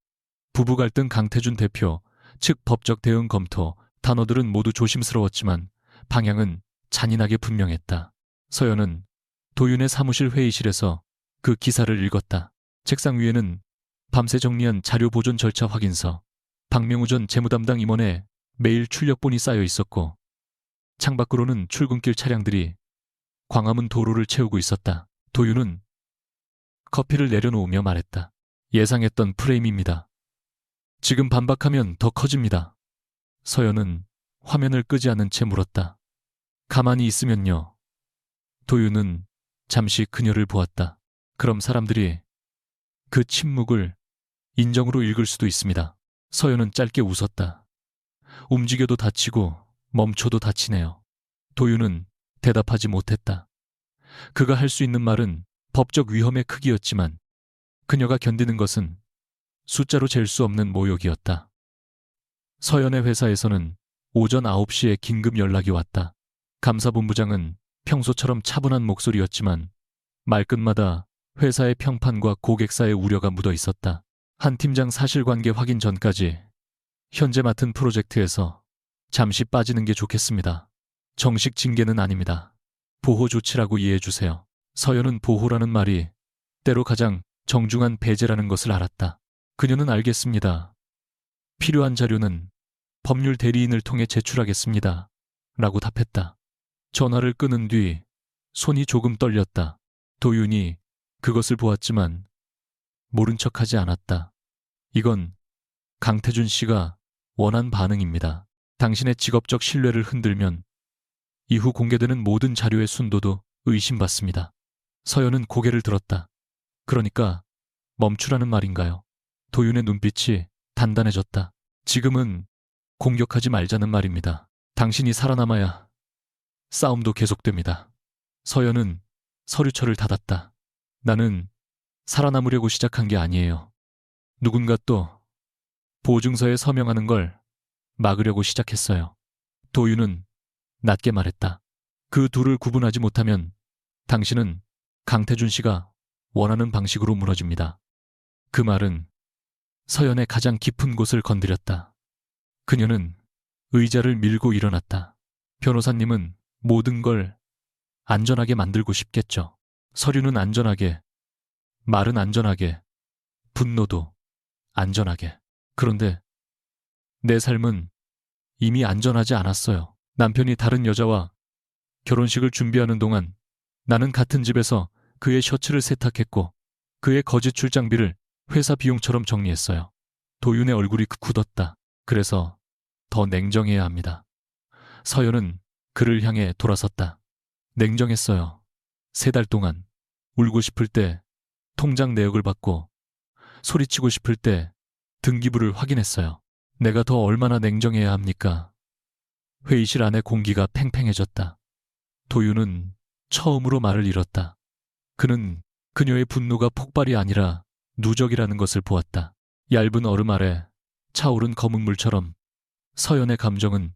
부부 갈등. 강태준 대표 측 법적 대응 검토. 단어들은 모두 조심스러웠지만 방향은 잔인하게 분명했다. 서연은 도윤의 사무실 회의실에서 그 기사를 읽었다. 책상 위에는 밤새 정리한 자료 보존 절차 확인서, 박명우 전 재무담당 임원의 매일 출력본이 쌓여 있었고 창밖으로는 출근길 차량들이 광화문 도로를 채우고 있었다. 도윤은 커피를 내려놓으며 말했다. 예상했던 프레임입니다. 지금 반박하면 더 커집니다. 서연은 화면을 끄지 않은 채 물었다. 가만히 있으면요. 도윤은 잠시 그녀를 보았다. 그럼 사람들이 그 침묵을 인정으로 읽을 수도 있습니다. 서연은 짧게 웃었다. 움직여도 다치고 멈춰도 다치네요. 도윤은 대답하지 못했다. 그가 할 수 있는 말은 법적 위험의 크기였지만 그녀가 견디는 것은 숫자로 잴 수 없는 모욕이었다. 서연의 회사에서는 오전 9시에 긴급 연락이 왔다. 감사본부장은 평소처럼 차분한 목소리였지만 말끝마다 회사의 평판과 고객사의 우려가 묻어 있었다. 한 팀장 사실관계 확인 전까지 현재 맡은 프로젝트에서 잠시 빠지는 게 좋겠습니다. 정식 징계는 아닙니다. 보호 조치라고 이해해 주세요. 서연은 보호라는 말이 때로 가장 정중한 배제라는 것을 알았다. 그녀는 알겠습니다. 필요한 자료는 법률 대리인을 통해 제출하겠습니다. 라고 답했다. 전화를 끊은 뒤 손이 조금 떨렸다. 도윤이 그것을 보았지만 모른 척하지 않았다. 이건 강태준 씨가 원한 반응입니다. 당신의 직업적 신뢰를 흔들면 이후 공개되는 모든 자료의 순도도 의심받습니다. 서연은 고개를 들었다. 그러니까 멈추라는 말인가요? 도윤의 눈빛이 단단해졌다. 지금은 공격하지 말자는 말입니다. 당신이 살아남아야 싸움도 계속됩니다. 서연은 서류철을 닫았다. 나는 살아남으려고 시작한 게 아니에요. 누군가 또 보증서에 서명하는 걸 막으려고 시작했어요. 도윤은 낮게 말했다. 그 둘을 구분하지 못하면 당신은 강태준 씨가 원하는 방식으로 무너집니다. 그 말은 서연의 가장 깊은 곳을 건드렸다. 그녀는 의자를 밀고 일어났다. 변호사님은 모든 걸 안전하게 만들고 싶겠죠. 서류는 안전하게, 말은 안전하게, 분노도 안전하게. 그런데 내 삶은 이미 안전하지 않았어요. 남편이 다른 여자와 결혼식을 준비하는 동안 나는 같은 집에서 그의 셔츠를 세탁했고 그의 거짓 출장비를 회사 비용처럼 정리했어요. 도윤의 얼굴이 굳었다. 그래서 더 냉정해야 합니다. 서연은 그를 향해 돌아섰다. 냉정했어요. 3달 동안 울고 싶을 때 통장 내역을 받고 소리치고 싶을 때 등기부를 확인했어요. 내가 더 얼마나 냉정해야 합니까? 회의실 안의 공기가 팽팽해졌다. 도윤은 처음으로 말을 잃었다. 그는 그녀의 분노가 폭발이 아니라 누적이라는 것을 보았다. 얇은 얼음 아래 차오른 검은 물처럼 서연의 감정은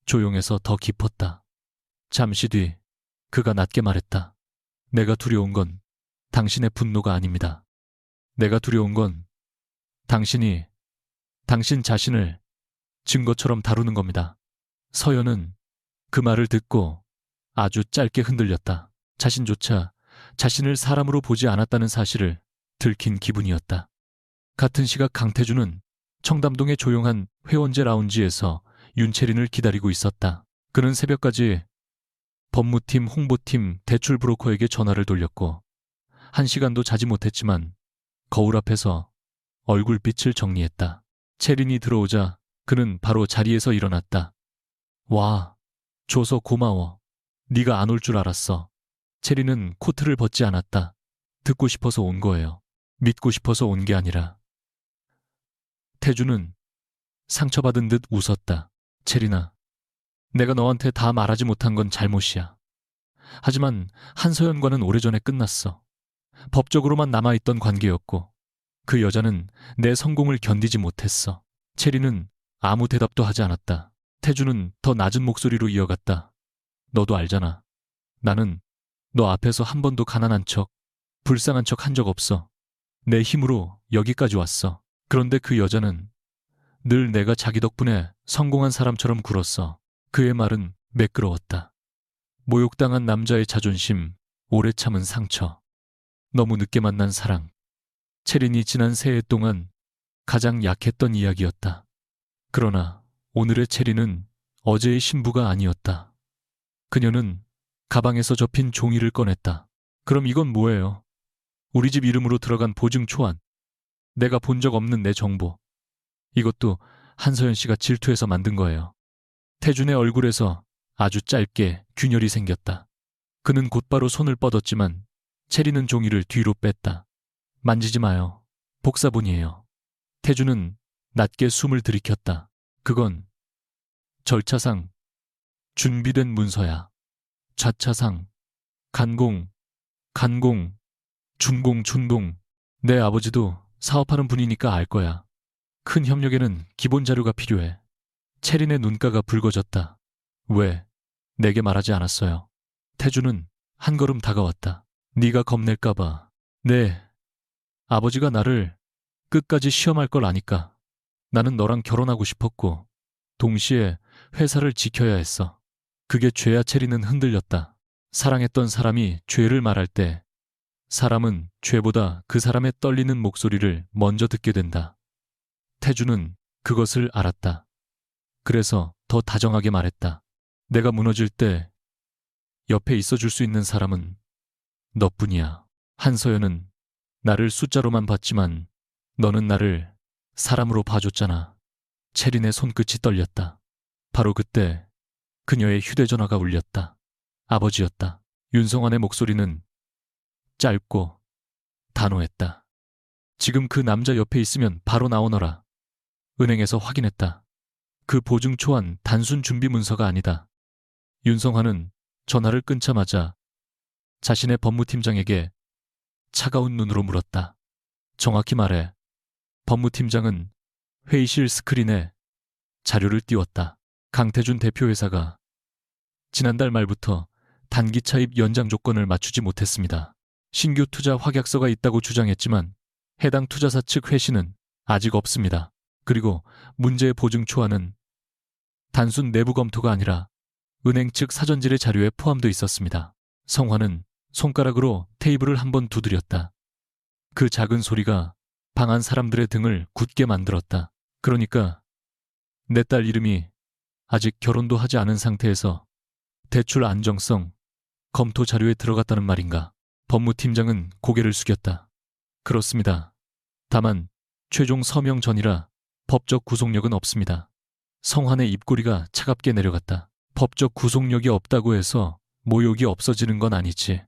조용해서 더 깊었다. 잠시 뒤 그가 낮게 말했다. 내가 두려운 건 당신의 분노가 아닙니다. 내가 두려운 건 당신이 당신 자신을 증거처럼 다루는 겁니다. 서연은 그 말을 듣고 아주 짧게 흔들렸다. 자신조차 자신을 사람으로 보지 않았다는 사실을 들킨 기분이었다. 같은 시각 강태준은 청담동의 조용한 회원제 라운지에서 윤채린을 기다리고 있었다. 그는 새벽까지 법무팀, 홍보팀, 대출 브로커에게 전화를 돌렸고 1시간도 자지 못했지만 거울 앞에서 얼굴빛을 정리했다. 채린이 들어오자 그는 바로 자리에서 일어났다. 와, 줘서 고마워. 네가 안 올 줄 알았어. 채린은 코트를 벗지 않았다. 듣고 싶어서 온 거예요. 믿고 싶어서 온 게 아니라. 태주는 상처받은 듯 웃었다. 체리나, 내가 너한테 다 말하지 못한 건 잘못이야. 하지만 한서연과는 오래전에 끝났어. 법적으로만 남아있던 관계였고 그 여자는 내 성공을 견디지 못했어. 체리는 아무 대답도 하지 않았다. 태주는 더 낮은 목소리로 이어갔다. 너도 알잖아. 나는 너 앞에서 한 번도 가난한 척, 불쌍한 척 한 적 없어. 내 힘으로 여기까지 왔어. 그런데 그 여자는 늘 내가 자기 덕분에 성공한 사람처럼 굴었어. 그의 말은 매끄러웠다. 모욕당한 남자의 자존심, 오래 참은 상처, 너무 늦게 만난 사랑. 체린이 지난 새해 동안 가장 약했던 이야기였다. 그러나 오늘의 체린은 어제의 신부가 아니었다. 그녀는 가방에서 접힌 종이를 꺼냈다. 그럼 이건 뭐예요? 우리 집 이름으로 들어간 보증 초안. 내가 본 적 없는 내 정보. 이것도 한서연 씨가 질투해서 만든 거예요. 태준의 얼굴에서 아주 짧게 균열이 생겼다. 그는 곧바로 손을 뻗었지만 체리는 종이를 뒤로 뺐다. 만지지 마요. 복사본이에요. 태준은 낮게 숨을 들이켰다. 그건 절차상 준비된 문서야. 좌차상 간공, 준공. 내 아버지도 사업하는 분이니까 알 거야. 큰 협력에는 기본 자료가 필요해. 체린의 눈가가 붉어졌다. 왜 내게 말하지 않았어요? 태주는 한 걸음 다가왔다. 네가 겁낼까 봐. 네, 아버지가 나를 끝까지 시험할 걸 아니까. 나는 너랑 결혼하고 싶었고 동시에 회사를 지켜야 했어. 그게 죄야. 체리는 흔들렸다. 사랑했던 사람이 죄를 말할 때 사람은 죄보다 그 사람의 떨리는 목소리를 먼저 듣게 된다. 태주는 그것을 알았다. 그래서 더 다정하게 말했다. 내가 무너질 때 옆에 있어줄 수 있는 사람은 너뿐이야. 한서연은 나를 숫자로만 봤지만 너는 나를 사람으로 봐줬잖아. 체린의 손끝이 떨렸다. 바로 그때 그녀의 휴대전화가 울렸다. 아버지였다. 윤성환의 목소리는 짧고 단호했다. 지금 그 남자 옆에 있으면 바로 나오너라. 은행에서 확인했다. 그 보증 초안 단순 준비 문서가 아니다. 윤성환은 전화를 끊자마자 자신의 법무팀장에게 차가운 눈으로 물었다. 정확히 말해, 법무팀장은 회의실 스크린에 자료를 띄웠다. 강태준 대표회사가 지난달 말부터 단기 차입 연장 조건을 맞추지 못했습니다. 신규 투자 확약서가 있다고 주장했지만 해당 투자사 측 회신은 아직 없습니다. 그리고 문제의 보증 초안은 단순 내부 검토가 아니라 은행 측 사전질의 자료에 포함돼 있었습니다. 성화는 손가락으로 테이블을 한번 두드렸다. 그 작은 소리가 방 안 사람들의 등을 굳게 만들었다. 그러니까 내 딸 이름이 아직 결혼도 하지 않은 상태에서 대출 안정성 검토 자료에 들어갔다는 말인가? 법무팀장은 고개를 숙였다. 그렇습니다. 다만 최종 서명 전이라 법적 구속력은 없습니다. 성환의 입꼬리가 차갑게 내려갔다. 법적 구속력이 없다고 해서 모욕이 없어지는 건 아니지.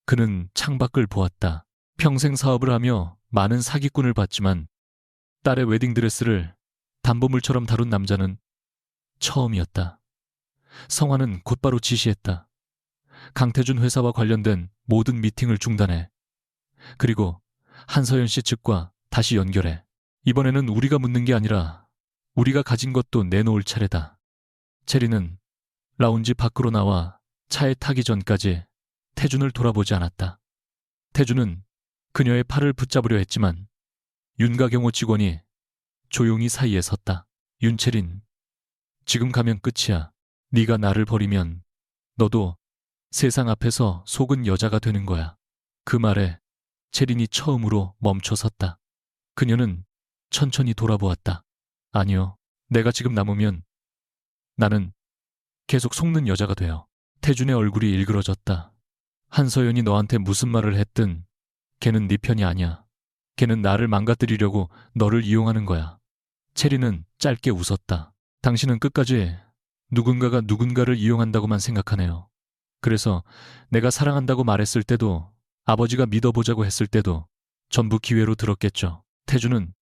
그는 창밖을 보았다. 평생 사업을 하며 많은 사기꾼을 봤지만 딸의 웨딩드레스를 담보물처럼 다룬 남자는 처음이었다. 성환은 곧바로 지시했다. 강태준 회사와 관련된 모든 미팅을 중단해. 그리고 한서연 씨 측과 다시 연결해. 이번에는 우리가 묻는 게 아니라 우리가 가진 것도 내놓을 차례다. 체리는 라운지 밖으로 나와 차에 타기 전까지 태준을 돌아보지 않았다. 태준은 그녀의 팔을 붙잡으려 했지만 윤가경호 직원이 조용히 사이에 섰다. 윤채린, 지금 가면 끝이야. 네가 나를 버리면 너도 세상 앞에서 속은 여자가 되는 거야. 그 말에 채린이 처음으로 멈춰 섰다. 그녀는 천천히 돌아보았다. 아니요, 내가 지금 남으면 나는 계속 속는 여자가 돼요. 태준의 얼굴이 일그러졌다. 한서연이 너한테 무슨 말을 했든 걔는 네 편이 아니야. 걔는 나를 망가뜨리려고 너를 이용하는 거야. 체리는 짧게 웃었다. 당신은 끝까지 누군가가 누군가를 이용한다고만 생각하네요. 그래서 내가 사랑한다고 말했을 때도 아버지가 믿어보자고 했을 때도 전부 기회로 들었겠죠. 태준은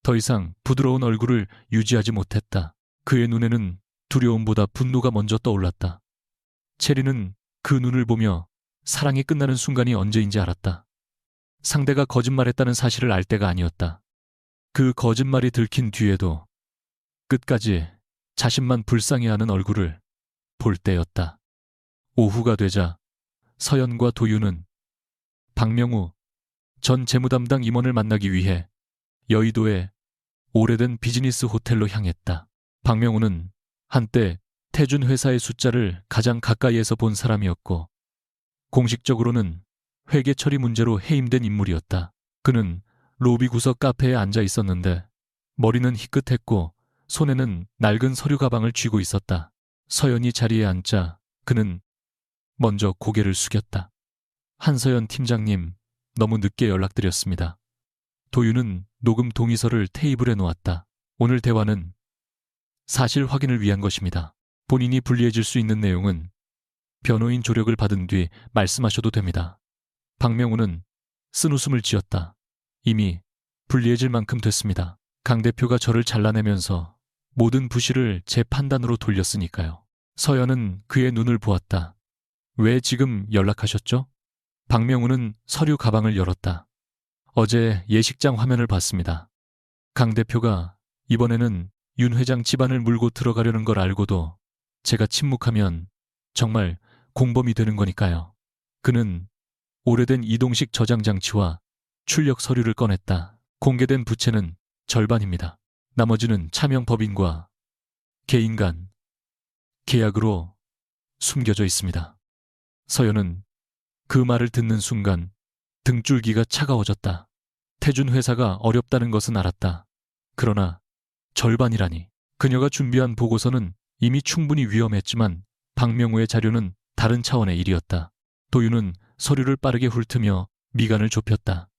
더 이상 부드러운 얼굴을 유지하지 못했다. 그의 눈에는 두려움보다 분노가 먼저 떠올랐다. 체리는 그 눈을 보며 사랑이 끝나는 순간이 언제인지 알았다. 상대가 거짓말했다는 사실을 알 때가 아니었다. 그 거짓말이 들킨 뒤에도 끝까지 자신만 불쌍해하는 얼굴을 볼 때였다. 오후가 되자 서연과 도윤은 박명우 전 재무담당 임원을 만나기 위해 여의도의 오래된 비즈니스 호텔로 향했다. 박명우는 한때 태준 회사의 숫자를 가장 가까이에서 본 사람이었고 공식적으로는 회계 처리 문제로 해임된 인물이었다. 그는 로비 구석 카페에 앉아 있었는데 머리는 희끗했고 손에는 낡은 서류 가방을 쥐고 있었다. 서연이 자리에 앉자 그는 먼저 고개를 숙였다. 한서연 팀장님, 너무 늦게 연락드렸습니다. 도윤은 녹음 동의서를 테이블에 놓았다. 오늘 대화는 사실 확인을 위한 것입니다. 본인이 불리해질 수 있는 내용은 변호인 조력을 받은 뒤 말씀하셔도 됩니다. 박명우는 쓴웃음을 지었다. 이미 불리해질 만큼 됐습니다. 강 대표가 저를 잘라내면서 모든 부실을 제 판단으로 돌렸으니까요. 서연은 그의 눈을 보았다. 왜 지금 연락하셨죠? 박명우는 서류 가방을 열었다. 어제 예식장 화면을 봤습니다. 강 대표가 이번에는 윤 회장 집안을 물고 들어가려는 걸 알고도 제가 침묵하면 정말 공범이 되는 거니까요. 그는 오래된 이동식 저장 장치와 출력 서류를 꺼냈다. 공개된 부채는 절반입니다. 나머지는 차명 법인과 개인 간 계약으로 숨겨져 있습니다. 서연은 그 말을 듣는 순간 등줄기가 차가워졌다. 태준 회사가 어렵다는 것은 알았다. 그러나 절반이라니. 그녀가 준비한 보고서는 이미 충분히 위험했지만 박명우의 자료는 다른 차원의 일이었다. 도윤은 서류를 빠르게 훑으며 미간을 좁혔다.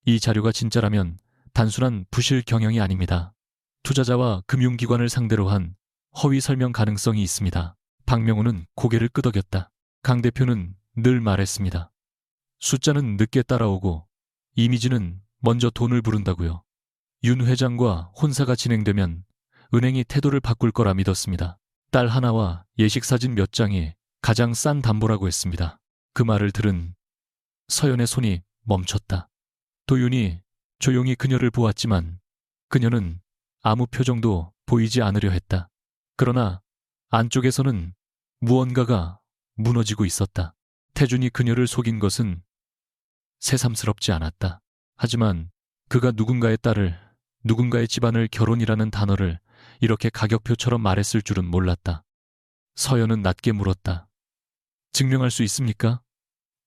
이 자료가 진짜라면 단순한 부실 경영이 아닙니다. 투자자와 금융기관을 상대로 한 허위 설명 가능성이 있습니다. 박명우는 고개를 끄덕였다. 강 대표는 늘 말했습니다. 숫자는 늦게 따라오고 이미지는 먼저 돈을 부른다고요. 윤 회장과 혼사가 진행되면 은행이 태도를 바꿀 거라 믿었습니다. 딸 하나와 예식사진 몇 장이 가장 싼 담보라고 했습니다. 그 말을 들은 서연의 손이 멈췄다. 도윤이 조용히 그녀를 보았지만 그녀는 아무 표정도 보이지 않으려 했다. 그러나 안쪽에서는 무언가가 무너지고 있었다. 태준이 그녀를 속인 것은 새삼스럽지 않았다. 하지만 그가 누군가의 딸을, 누군가의 집안을 결혼이라는 단어를 이렇게 가격표처럼 말했을 줄은 몰랐다. 서연은 낮게 물었다. 증명할 수 있습니까?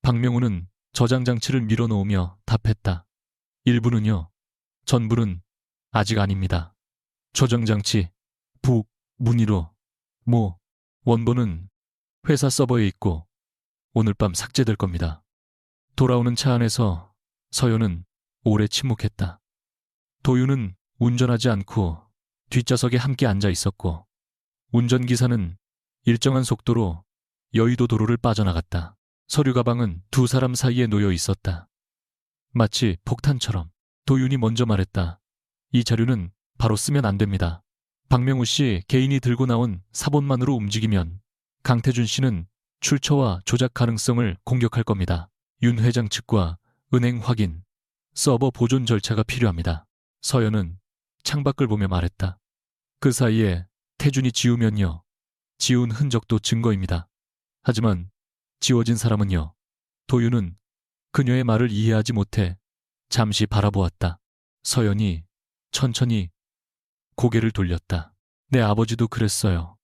박명우는 저장장치를 밀어놓으며 답했다. 일부는요. 전부는 아직 아닙니다. 저장장치, 북, 문의로, 원본은 회사 서버에 있고 오늘 밤 삭제될 겁니다. 돌아오는 차 안에서 서연은 오래 침묵했다. 도윤은 운전하지 않고 뒷좌석에 함께 앉아 있었고 운전기사는 일정한 속도로 여의도 도로를 빠져나갔다. 서류 가방은 두 사람 사이에 놓여 있었다. 마치 폭탄처럼. 도윤이 먼저 말했다. 이 자료는 바로 쓰면 안 됩니다. 박명우 씨 개인이 들고 나온 사본만으로 움직이면 강태준 씨는 출처와 조작 가능성을 공격할 겁니다. 윤 회장 측과 은행 확인, 서버 보존 절차가 필요합니다. 서연은 창밖을 보며 말했다. 그 사이에 태준이 지우면요. 지운 흔적도 증거입니다. 하지만 지워진 사람은요. 도윤은 그녀의 말을 이해하지 못해 잠시 바라보았다. 서연이 천천히 고개를 돌렸다. 내 아버지도 그랬어요.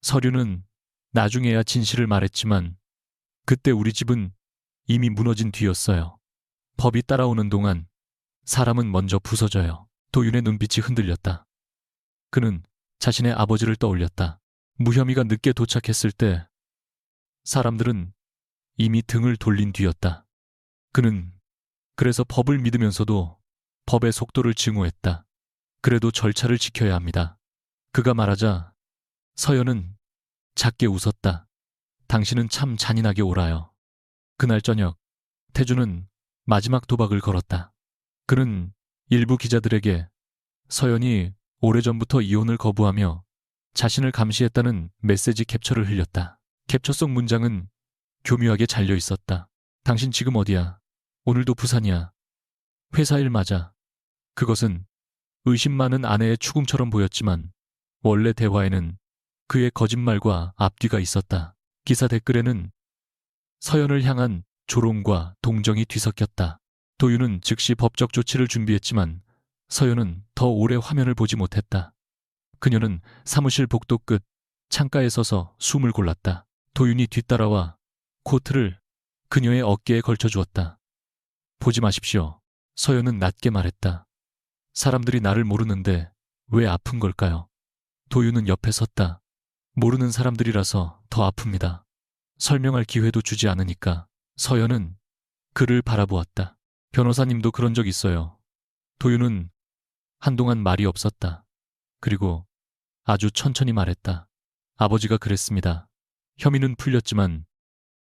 서류는 나중에야 진실을 말했지만 그때 우리 집은 이미 무너진 뒤였어요. 법이 따라오는 동안 사람은 먼저 부서져요. 도윤의 눈빛이 흔들렸다. 그는 자신의 아버지를 떠올렸다. 무혐의가 늦게 도착했을 때 사람들은 이미 등을 돌린 뒤였다. 그는 그래서 법을 믿으면서도 법의 속도를 증오했다. 그래도 절차를 지켜야 합니다. 그가 말하자 서연은 작게 웃었다. 당신은 참 잔인하게 옳아요. 그날 저녁 태준은 마지막 도박을 걸었다. 그는 일부 기자들에게 서연이 오래전부터 이혼을 거부하며 자신을 감시했다는 메시지 캡처를 흘렸다. 캡처 속 문장은 교묘하게 잘려 있었다. 당신 지금 어디야? 오늘도 부산이야. 회사 일 맞아. 그것은 의심 많은 아내의 추궁처럼 보였지만 원래 대화에는 그의 거짓말과 앞뒤가 있었다. 기사 댓글에는 서연을 향한 조롱과 동정이 뒤섞였다. 도윤은 즉시 법적 조치를 준비했지만 서연은 더 오래 화면을 보지 못했다. 그녀는 사무실 복도 끝 창가에 서서 숨을 골랐다. 도윤이 뒤따라와 코트를 그녀의 어깨에 걸쳐주었다. 보지 마십시오. 서연은 낮게 말했다. 사람들이 나를 모르는데 왜 아픈 걸까요? 도윤은 옆에 섰다. 모르는 사람들이라서 더 아픕니다. 설명할 기회도 주지 않으니까. 서연은 그를 바라보았다. 변호사님도 그런 적 있어요. 도윤은 한동안 말이 없었다. 그리고 아주 천천히 말했다. 아버지가 그랬습니다. 혐의는 풀렸지만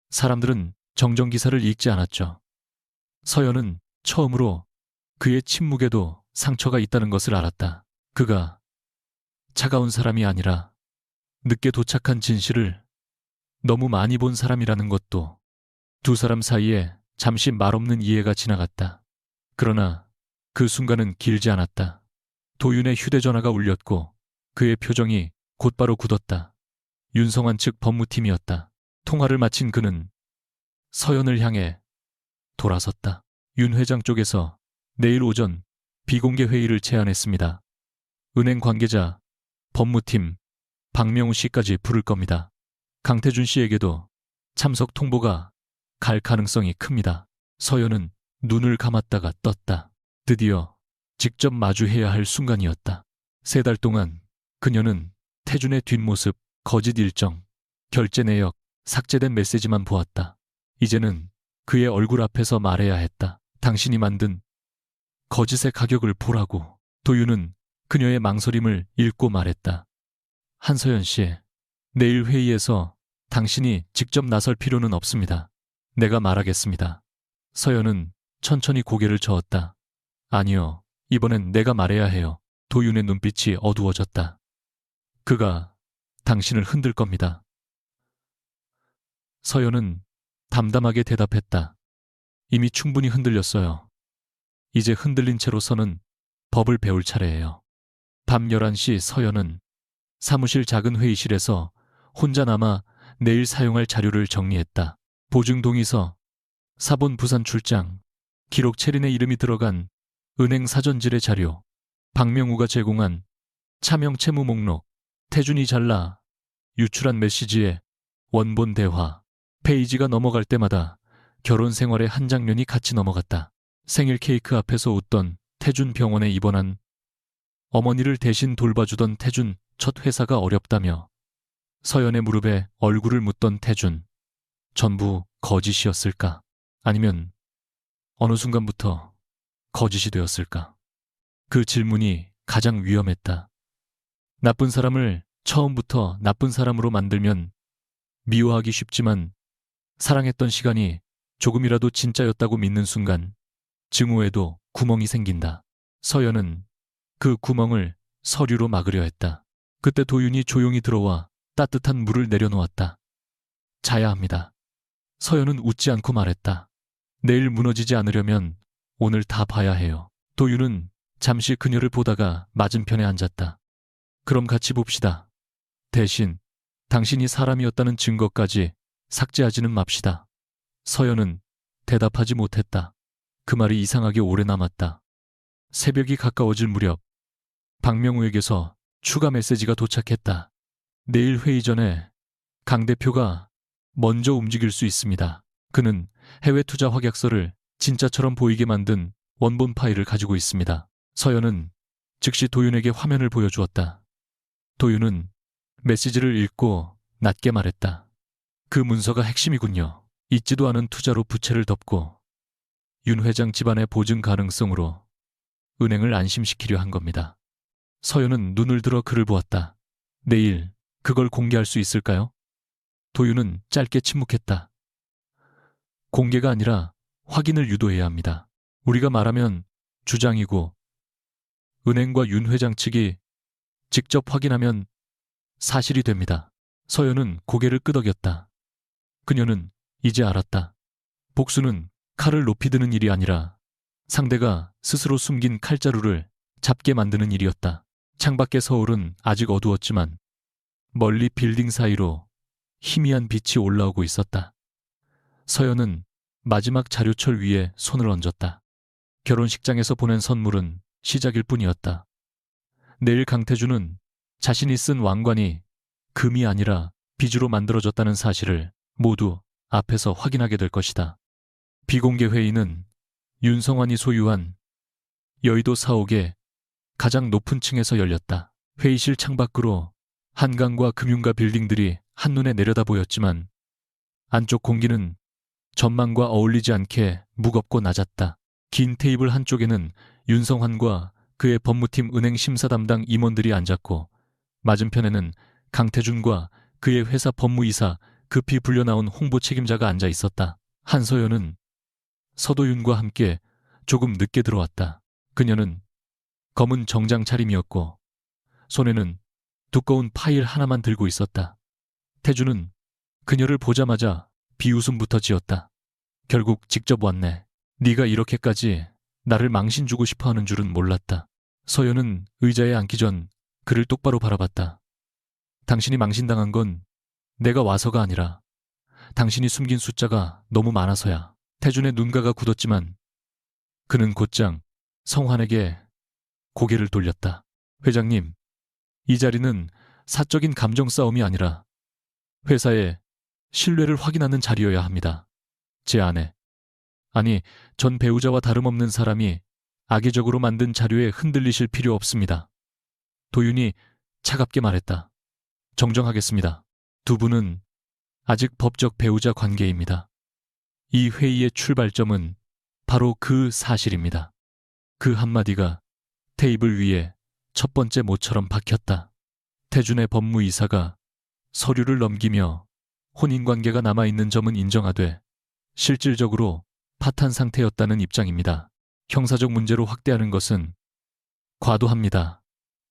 사람들은 정정기사를 읽지 않았죠. 서연은 처음으로 그의 침묵에도 상처가 있다는 것을 알았다. 그가 차가운 사람이 아니라 늦게 도착한 진실을 너무 많이 본 사람이라는 것도. 두 사람 사이에 잠시 말없는 이해가 지나갔다. 그러나 그 순간은 길지 않았다. 도윤의 휴대전화가 울렸고 그의 표정이 곧바로 굳었다. 윤성환 측 법무팀이었다. 통화를 마친 그는 서연을 향해 돌아섰다. 윤 회장 쪽에서 내일 오전 비공개 회의를 제안했습니다. 은행 관계자, 법무팀, 박명우 씨까지 부를 겁니다. 강태준 씨에게도 참석 통보가 갈 가능성이 큽니다. 서연은 눈을 감았다가 떴다. 드디어 직접 마주해야 할 순간이었다. 3달 동안 그녀는 태준의 뒷모습, 거짓 일정, 결제 내역, 삭제된 메시지만 보았다. 이제는 그의 얼굴 앞에서 말해야 했다. 당신이 만든 거짓의 가격을 보라고. 도윤은 그녀의 망설임을 읽고 말했다. 한서연 씨, 내일 회의에서 당신이 직접 나설 필요는 없습니다. 내가 말하겠습니다. 서연은 천천히 고개를 저었다. 아니요, 이번엔 내가 말해야 해요. 도윤의 눈빛이 어두워졌다. 그가 당신을 흔들 겁니다. 서연은 담담하게 대답했다. 이미 충분히 흔들렸어요. 이제 흔들린 채로서는 법을 배울 차례예요. 밤 11시 서연은 사무실 작은 회의실에서 혼자 남아 내일 사용할 자료를 정리했다. 보증 동의서, 사본 부산 출장, 기록 체린의 이름이 들어간 은행 사전지뢰 자료, 박명우가 제공한 차명 채무 목록, 태준이 잘라 유출한 메시지의 원본 대화. 페이지가 넘어갈 때마다 결혼 생활의 한 장면이 같이 넘어갔다. 생일 케이크 앞에서 웃던 태준, 병원에 입원한 어머니를 대신 돌봐주던 태준, 첫 회사가 어렵다며 서연의 무릎에 얼굴을 묻던 태준. 전부 거짓이었을까? 아니면 어느 순간부터 거짓이 되었을까? 그 질문이 가장 위험했다. 나쁜 사람을 처음부터 나쁜 사람으로 만들면 미워하기 쉽지만 사랑했던 시간이 조금이라도 진짜였다고 믿는 순간 증오에도 구멍이 생긴다. 서연은 그 구멍을 서류로 막으려 했다. 그때 도윤이 조용히 들어와 따뜻한 물을 내려놓았다. 자야 합니다. 서연은 웃지 않고 말했다. 내일 무너지지 않으려면 오늘 다 봐야 해요. 도윤은 잠시 그녀를 보다가 맞은편에 앉았다. 그럼 같이 봅시다. 대신 당신이 사람이었다는 증거까지 삭제하지는 맙시다. 서연은 대답하지 못했다. 그 말이 이상하게 오래 남았다. 새벽이 가까워질 무렵 박명우에게서 추가 메시지가 도착했다. 내일 회의 전에 강 대표가 먼저 움직일 수 있습니다. 그는 해외 투자 확약서를 진짜처럼 보이게 만든 원본 파일을 가지고 있습니다. 서연은 즉시 도윤에게 화면을 보여주었다. 도윤은 메시지를 읽고 낮게 말했다. 그 문서가 핵심이군요. 잊지도 않은 투자로 부채를 덮고 윤 회장 집안의 보증 가능성으로 은행을 안심시키려 한 겁니다. 서연은 눈을 들어 그를 보았다. 내일 그걸 공개할 수 있을까요? 도윤은 짧게 침묵했다. 공개가 아니라 확인을 유도해야 합니다. 우리가 말하면 주장이고 은행과 윤 회장 측이 직접 확인하면 사실이 됩니다. 서연은 고개를 끄덕였다. 그녀는 이제 알았다. 복수는 칼을 높이 드는 일이 아니라 상대가 스스로 숨긴 칼자루를 잡게 만드는 일이었다. 창밖의 서울은 아직 어두웠지만 멀리 빌딩 사이로 희미한 빛이 올라오고 있었다. 서연은 마지막 자료철 위에 손을 얹었다. 결혼식장에서 보낸 선물은 시작일 뿐이었다. 내일 강태준은 자신이 쓴 왕관이 금이 아니라 비주로 만들어졌다는 사실을 모두 앞에서 확인하게 될 것이다. 비공개 회의는 윤성환이 소유한 여의도 사옥의 가장 높은 층에서 열렸다. 회의실 창밖으로 한강과 금융가 빌딩들이 한눈에 내려다 보였지만 안쪽 공기는 전망과 어울리지 않게 무겁고 낮았다. 긴 테이블 한쪽에는 윤성환과 그의 법무팀 은행 심사 담당 임원들이 앉았고 맞은편에는 강태준과 그의 회사 법무이사 급히 불려나온 홍보 책임자가 앉아 있었다. 한서연은 서도윤과 함께 조금 늦게 들어왔다. 그녀는 검은 정장 차림이었고 손에는 두꺼운 파일 하나만 들고 있었다. 태준은 그녀를 보자마자 비웃음부터 지었다. 결국 직접 왔네. 네가 이렇게까지 나를 망신 주고 싶어하는 줄은 몰랐다. 서연은 의자에 앉기 전 그를 똑바로 바라봤다. 당신이 망신당한 건 내가 와서가 아니라 당신이 숨긴 숫자가 너무 많아서야. 태준의 눈가가 굳었지만 그는 곧장 성환에게 고개를 돌렸다. 회장님, 이 자리는 사적인 감정 싸움이 아니라 회사의 신뢰를 확인하는 자리여야 합니다. 제 아내, 아니 전 배우자와 다름없는 사람이 악의적으로 만든 자료에 흔들리실 필요 없습니다. 도윤이 차갑게 말했다. 정정하겠습니다. 두 분은 아직 법적 배우자 관계입니다. 이 회의의 출발점은 바로 그 사실입니다. 그 한마디가 테이블 위에 첫 번째 모처럼 박혔다. 태준의 법무이사가 서류를 넘기며 혼인관계가 남아있는 점은 인정하되 실질적으로 파탄 상태였다는 입장입니다. 형사적 문제로 확대하는 것은 과도합니다.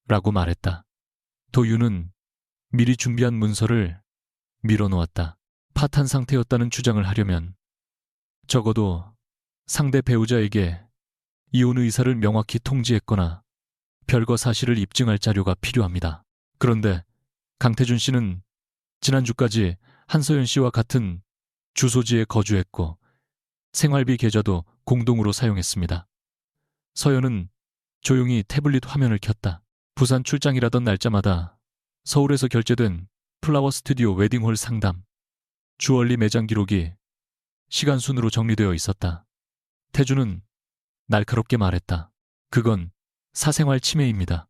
라고 말했다. 도윤은 미리 준비한 문서를 밀어놓았다. 파탄 상태였다는 주장을 하려면 적어도 상대 배우자에게 이혼 의사를 명확히 통지했거나 별거 사실을 입증할 자료가 필요합니다. 그런데 강태준 씨는 지난주까지 한서연 씨와 같은 주소지에 거주했고 생활비 계좌도 공동으로 사용했습니다. 서연은 조용히 태블릿 화면을 켰다. 부산 출장이라던 날짜마다 서울에서 결제된 플라워 스튜디오 웨딩홀 상담, 주얼리 매장 기록이 시간 순으로 정리되어 있었다. 태준은 날카롭게 말했다. 그건 사생활 침해입니다.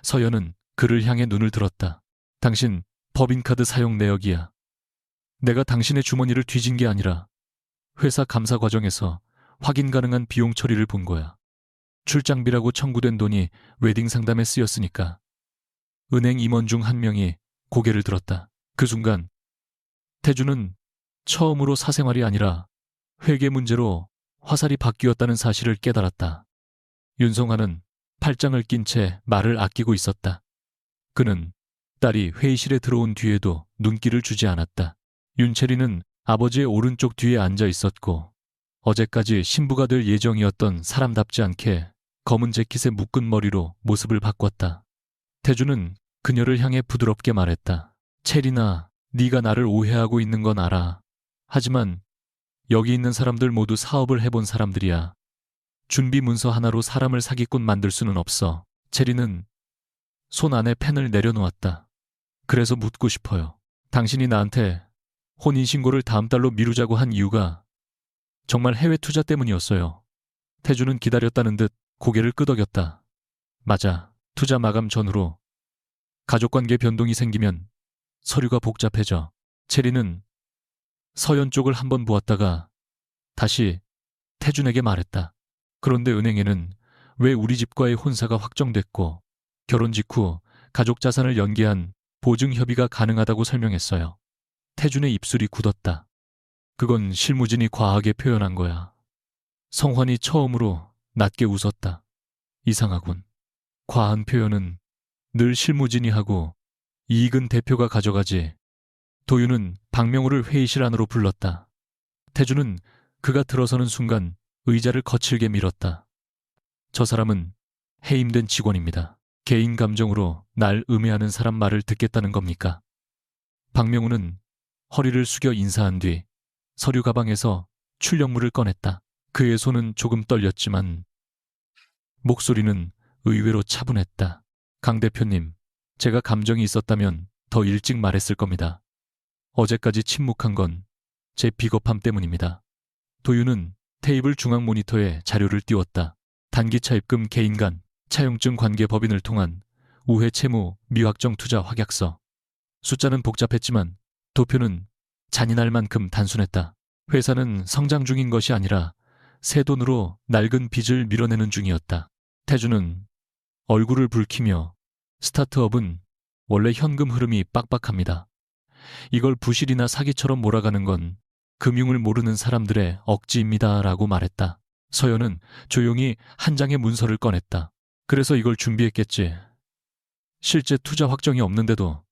서연은 그를 향해 눈을 들었다. 당신 법인카드 사용 내역이야. 내가 당신의 주머니를 뒤진 게 아니라 회사 감사 과정에서 확인 가능한 비용 처리를 본 거야. 출장비라고 청구된 돈이 웨딩 상담에 쓰였으니까. 은행 임원 중 한 명이 고개를 들었다. 그 순간 태준은 처음으로 사생활이 아니라 회계 문제로 화살이 바뀌었다는 사실을 깨달았다. 윤성환은 팔짱을 낀 채 말을 아끼고 있었다. 그는 딸이 회의실에 들어온 뒤에도 눈길을 주지 않았다. 윤채리는 아버지의 오른쪽 뒤에 앉아 있었고 어제까지 신부가 될 예정이었던 사람답지 않게 검은 재킷에 묶은 머리로 모습을 바꿨다. 태준은 그녀를 향해 부드럽게 말했다. 체리나, 네가 나를 오해하고 있는 건 알아. 하지만 여기 있는 사람들 모두 사업을 해본 사람들이야. 준비 문서 하나로 사람을 사기꾼 만들 수는 없어. 체리는 손 안에 펜을 내려놓았다. 그래서 묻고 싶어요. 당신이 나한테 혼인신고를 다음 달로 미루자고 한 이유가 정말 해외 투자 때문이었어요. 태준은 기다렸다는 듯 고개를 끄덕였다. 맞아. 투자 마감 전후로 가족관계 변동이 생기면 서류가 복잡해져. 체리는 서연 쪽을 한번 보았다가 다시 태준에게 말했다. 그런데 은행에는 왜 우리 집과의 혼사가 확정됐고 결혼 직후 가족 자산을 연계한 보증 협의가 가능하다고 설명했어요. 태준의 입술이 굳었다. 그건 실무진이 과하게 표현한 거야. 성환이 처음으로 낮게 웃었다. 이상하군. 과한 표현은 늘 실무진이하고 이익은 대표가 가져가지. 도윤은 박명우를 회의실 안으로 불렀다. 태주는 그가 들어서는 순간 의자를 거칠게 밀었다. 저 사람은 해임된 직원입니다. 개인 감정으로 날 음해하는 사람 말을 듣겠다는 겁니까? 박명우는 허리를 숙여 인사한 뒤 서류 가방에서 출력물을 꺼냈다. 그의 손은 조금 떨렸지만 목소리는 의외로 차분했다. 강 대표님, 제가 감정이 있었다면 더 일찍 말했을 겁니다. 어제까지 침묵한 건 제 비겁함 때문입니다. 도윤은 테이블 중앙 모니터에 자료를 띄웠다. 단기차 입금 개인 간 차용증 관계 법인을 통한 우회 채무 미확정 투자 확약서. 숫자는 복잡했지만 도표는 잔인할 만큼 단순했다. 회사는 성장 중인 것이 아니라 새 돈으로 낡은 빚을 밀어내는 중이었다. 태주는 얼굴을 붉히며 스타트업은 원래 현금 흐름이 빡빡합니다. 이걸 부실이나 사기처럼 몰아가는 건 금융을 모르는 사람들의 억지입니다. 라고 말했다. 서연은 조용히 한 장의 문서를 꺼냈다. 그래서 이걸 준비했겠지. 실제 투자 확정이 없는데도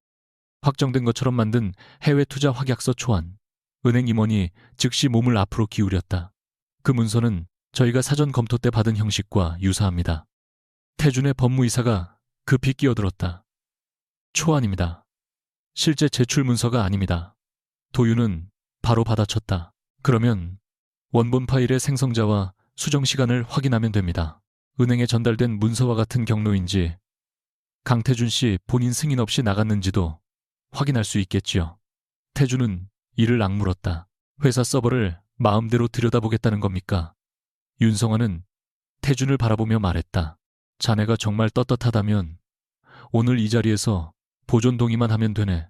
확정된 것처럼 만든 해외 투자 확약서 초안. 은행 임원이 즉시 몸을 앞으로 기울였다. 그 문서는 저희가 사전 검토 때 받은 형식과 유사합니다. 태준의 법무이사가 급히 끼어들었다. 초안입니다. 실제 제출 문서가 아닙니다. 도윤은 바로 받아쳤다. 그러면 원본 파일의 생성자와 수정 시간을 확인하면 됩니다. 은행에 전달된 문서와 같은 경로인지 강태준 씨 본인 승인 없이 나갔는지도 확인할 수 있겠지요. 태준은 이를 악물었다. 회사 서버를 마음대로 들여다보겠다는 겁니까? 윤성환은 태준을 바라보며 말했다. 자네가 정말 떳떳하다면 오늘 이 자리에서 보존 동의만 하면 되네.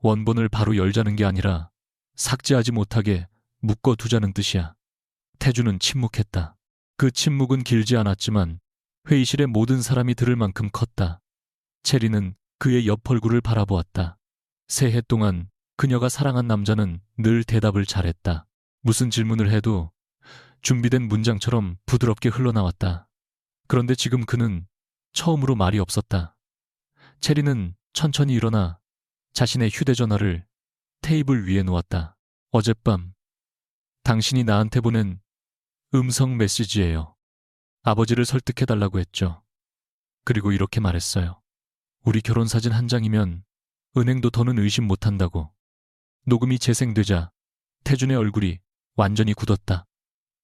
원본을 바로 열자는 게 아니라 삭제하지 못하게 묶어두자는 뜻이야. 태준은 침묵했다. 그 침묵은 길지 않았지만 회의실의 모든 사람이 들을 만큼 컸다. 체리는 그의 옆 얼굴을 바라보았다. 새해 동안 그녀가 사랑한 남자는 늘 대답을 잘했다. 무슨 질문을 해도 준비된 문장처럼 부드럽게 흘러나왔다. 그런데 지금 그는 처음으로 말이 없었다. 체리는 천천히 일어나 자신의 휴대전화를 테이블 위에 놓았다. 어젯밤 당신이 나한테 보낸 음성 메시지예요. 아버지를 설득해달라고 했죠. 그리고 이렇게 말했어요. 우리 결혼사진 한 장이면 은행도 더는 의심 못한다고. 녹음이 재생되자 태준의 얼굴이 완전히 굳었다.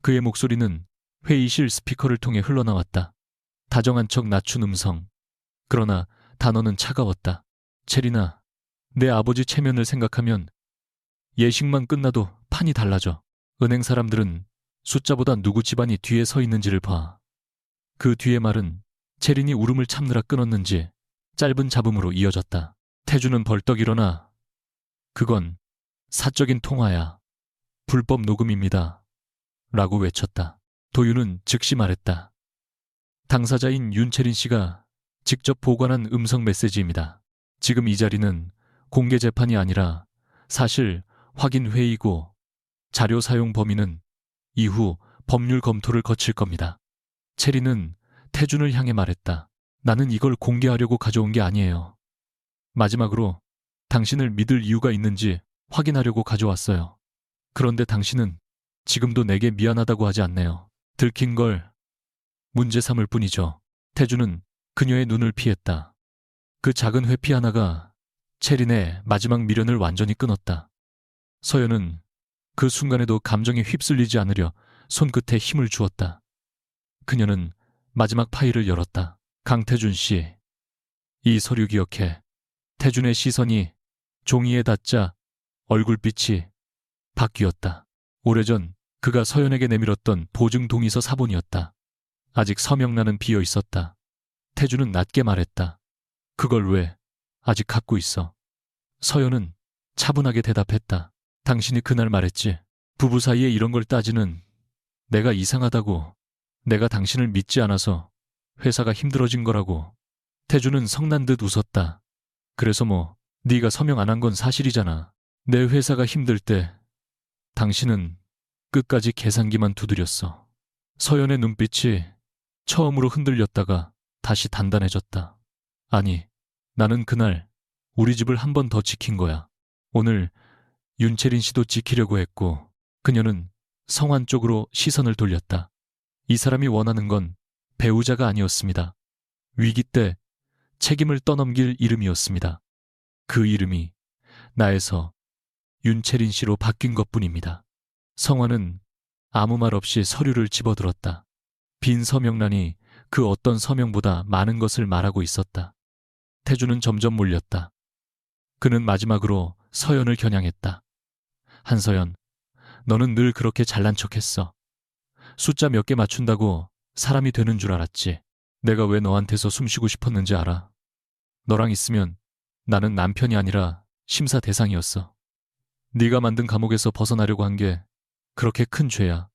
그의 목소리는 회의실 스피커를 통해 흘러나왔다. 다정한 척 낮춘 음성. 그러나 단어는 차가웠다. 체리나, 내 아버지 체면을 생각하면 예식만 끝나도 판이 달라져. 은행 사람들은 숫자보다 누구 집안이 뒤에 서 있는지를 봐. 그 뒤의 말은 체린이 울음을 참느라 끊었는지 짧은 잡음으로 이어졌다. 태주는 벌떡 일어나 그건 사적인 통화야. 불법 녹음입니다. 라고 외쳤다. 도윤은 즉시 말했다. 당사자인 윤채린 씨가 직접 보관한 음성 메시지입니다. 지금 이 자리는 공개 재판이 아니라 사실 확인 회의고 자료 사용 범위는 이후 법률 검토를 거칠 겁니다. 체리는 태준을 향해 말했다. 나는 이걸 공개하려고 가져온 게 아니에요. 마지막으로 당신을 믿을 이유가 있는지 확인하려고 가져왔어요. 그런데 당신은 지금도 내게 미안하다고 하지 않네요. 들킨 걸 문제 삼을 뿐이죠. 태준은 그녀의 눈을 피했다. 그 작은 회피 하나가 체린의 마지막 미련을 완전히 끊었다. 서연은 그 순간에도 감정에 휩쓸리지 않으려 손끝에 힘을 주었다. 그녀는 마지막 파일을 열었다. 강태준 씨, 이 서류 기억해. 태준의 시선이 종이에 닿자 얼굴빛이 바뀌었다. 오래전 그가 서연에게 내밀었던 보증 동의서 사본이었다. 아직 서명란은 비어 있었다. 태준은 낮게 말했다. 그걸 왜 아직 갖고 있어? 서연은 차분하게 대답했다. 당신이 그날 말했지. 부부 사이에 이런 걸 따지는 내가 이상하다고. 내가 당신을 믿지 않아서 회사가 힘들어진 거라고. 태준은 성난 듯 웃었다. 그래서 뭐 네가 서명 안 한 건 사실이잖아. 내 회사가 힘들 때 당신은 끝까지 계산기만 두드렸어. 서연의 눈빛이 처음으로 흔들렸다가 다시 단단해졌다. 아니, 나는 그날 우리 집을 한 번 더 지킨 거야. 오늘 윤채린 씨도 지키려고 했고 그녀는 성환 쪽으로 시선을 돌렸다. 이 사람이 원하는 건 배우자가 아니었습니다. 위기 때 책임을 떠넘길 이름이었습니다. 그 이름이 나에서 윤채린 씨로 바뀐 것뿐입니다. 성환은 아무 말 없이 서류를 집어들었다. 빈 서명란이 그 어떤 서명보다 많은 것을 말하고 있었다. 태주는 점점 몰렸다. 그는 마지막으로 서연을 겨냥했다. 한서연, 너는 늘 그렇게 잘난 척했어. 숫자 몇 개 맞춘다고 사람이 되는 줄 알았지. 내가 왜 너한테서 숨쉬고 싶었는지 알아. 너랑 있으면 나는 남편이 아니라 심사 대상이었어. 네가 만든 감옥에서 벗어나려고 한 게 그렇게 큰 죄야.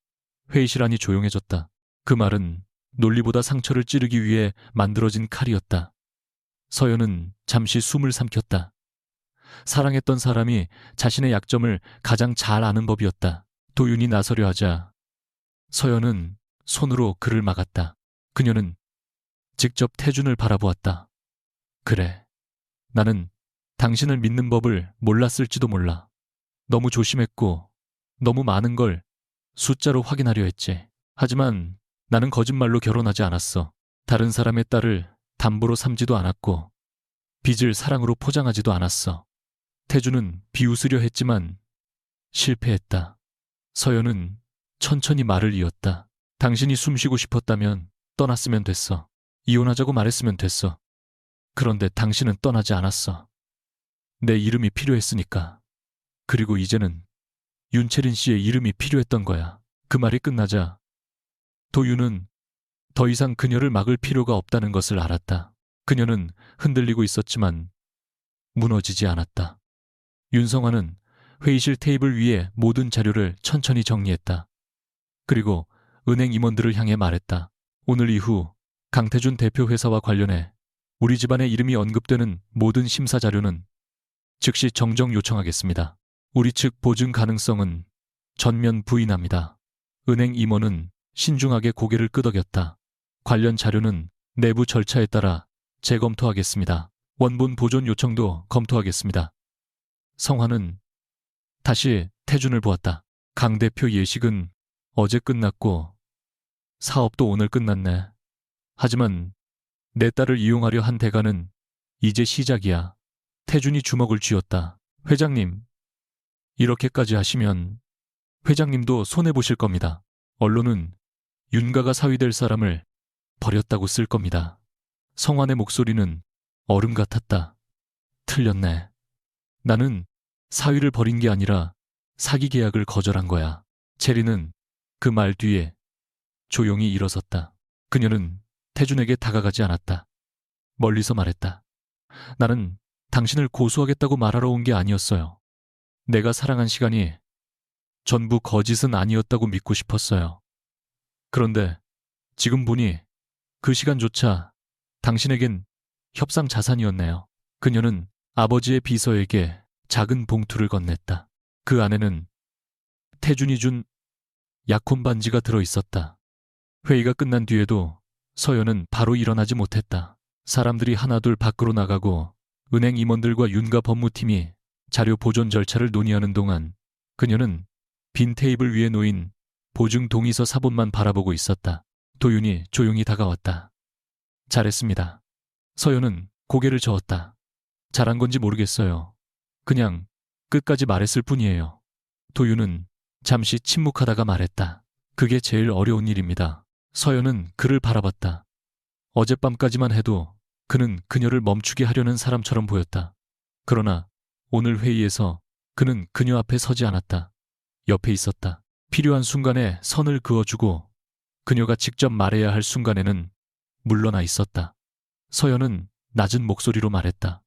회의실 안이 조용해졌다. 그 말은 논리보다 상처를 찌르기 위해 만들어진 칼이었다. 서연은 잠시 숨을 삼켰다. 사랑했던 사람이 자신의 약점을 가장 잘 아는 법이었다. 도윤이 나서려 하자 서연은 손으로 그를 막았다. 그녀는 직접 태준을 바라보았다. 그래, 나는 당신을 믿는 법을 몰랐을지도 몰라. 너무 조심했고 너무 많은 걸 숫자로 확인하려 했지. 하지만 나는 거짓말로 결혼하지 않았어. 다른 사람의 딸을 담보로 삼지도 않았고 빚을 사랑으로 포장하지도 않았어. 태주는 비웃으려 했지만 실패했다. 서연은 천천히 말을 이었다. 당신이 숨쉬고 싶었다면 떠났으면 됐어. 이혼하자고 말했으면 됐어. 그런데 당신은 떠나지 않았어. 내 이름이 필요했으니까. 그리고 이제는 윤채린 씨의 이름이 필요했던 거야. 그 말이 끝나자 도윤은 더 이상 그녀를 막을 필요가 없다는 것을 알았다. 그녀는 흔들리고 있었지만 무너지지 않았다. 윤성환은 회의실 테이블 위에 모든 자료를 천천히 정리했다. 그리고 은행 임원들을 향해 말했다. 오늘 이후 강태준 대표 회사와 관련해 우리 집안의 이름이 언급되는 모든 심사 자료는 즉시 정정 요청하겠습니다. 우리 측 보증 가능성은 전면 부인합니다. 은행 임원은 신중하게 고개를 끄덕였다. 관련 자료는 내부 절차에 따라 재검토하겠습니다. 원본 보존 요청도 검토하겠습니다. 성환은 다시 태준을 보았다. 강 대표 예식은 어제 끝났고 사업도 오늘 끝났네. 하지만 내 딸을 이용하려 한 대가는 이제 시작이야. 태준이 주먹을 쥐었다. 회장님, 이렇게까지 하시면 회장님도 손해보실 겁니다. 언론은 윤가가 사위될 사람을 버렸다고 쓸 겁니다. 성환의 목소리는 얼음 같았다. 틀렸네. 나는 사위를 버린 게 아니라 사기 계약을 거절한 거야. 체리는 그 말 뒤에 조용히 일어섰다. 그녀는 태준에게 다가가지 않았다. 멀리서 말했다. 나는 당신을 고소하겠다고 말하러 온 게 아니었어요. 내가 사랑한 시간이 전부 거짓은 아니었다고 믿고 싶었어요. 그런데 지금 보니 그 시간조차 당신에겐 협상 자산이었네요. 그녀는 아버지의 비서에게 작은 봉투를 건넸다. 그 안에는 태준이 준 약혼 반지가 들어 있었다. 회의가 끝난 뒤에도 서연은 바로 일어나지 못했다. 사람들이 하나둘 밖으로 나가고 은행 임원들과 윤가 법무팀이 자료 보존 절차를 논의하는 동안 그녀는 빈 테이블 위에 놓인 보증 동의서 사본만 바라보고 있었다. 도윤이 조용히 다가왔다. 잘했습니다. 서연은 고개를 저었다. 잘한 건지 모르겠어요. 그냥 끝까지 말했을 뿐이에요. 도윤은 잠시 침묵하다가 말했다. 그게 제일 어려운 일입니다. 서연은 그를 바라봤다. 어젯밤까지만 해도 그는 그녀를 멈추게 하려는 사람처럼 보였다. 그러나 오늘 회의에서 그는 그녀 앞에 서지 않았다. 옆에 있었다. 필요한 순간에 선을 그어주고 그녀가 직접 말해야 할 순간에는 물러나 있었다. 서연은 낮은 목소리로 말했다.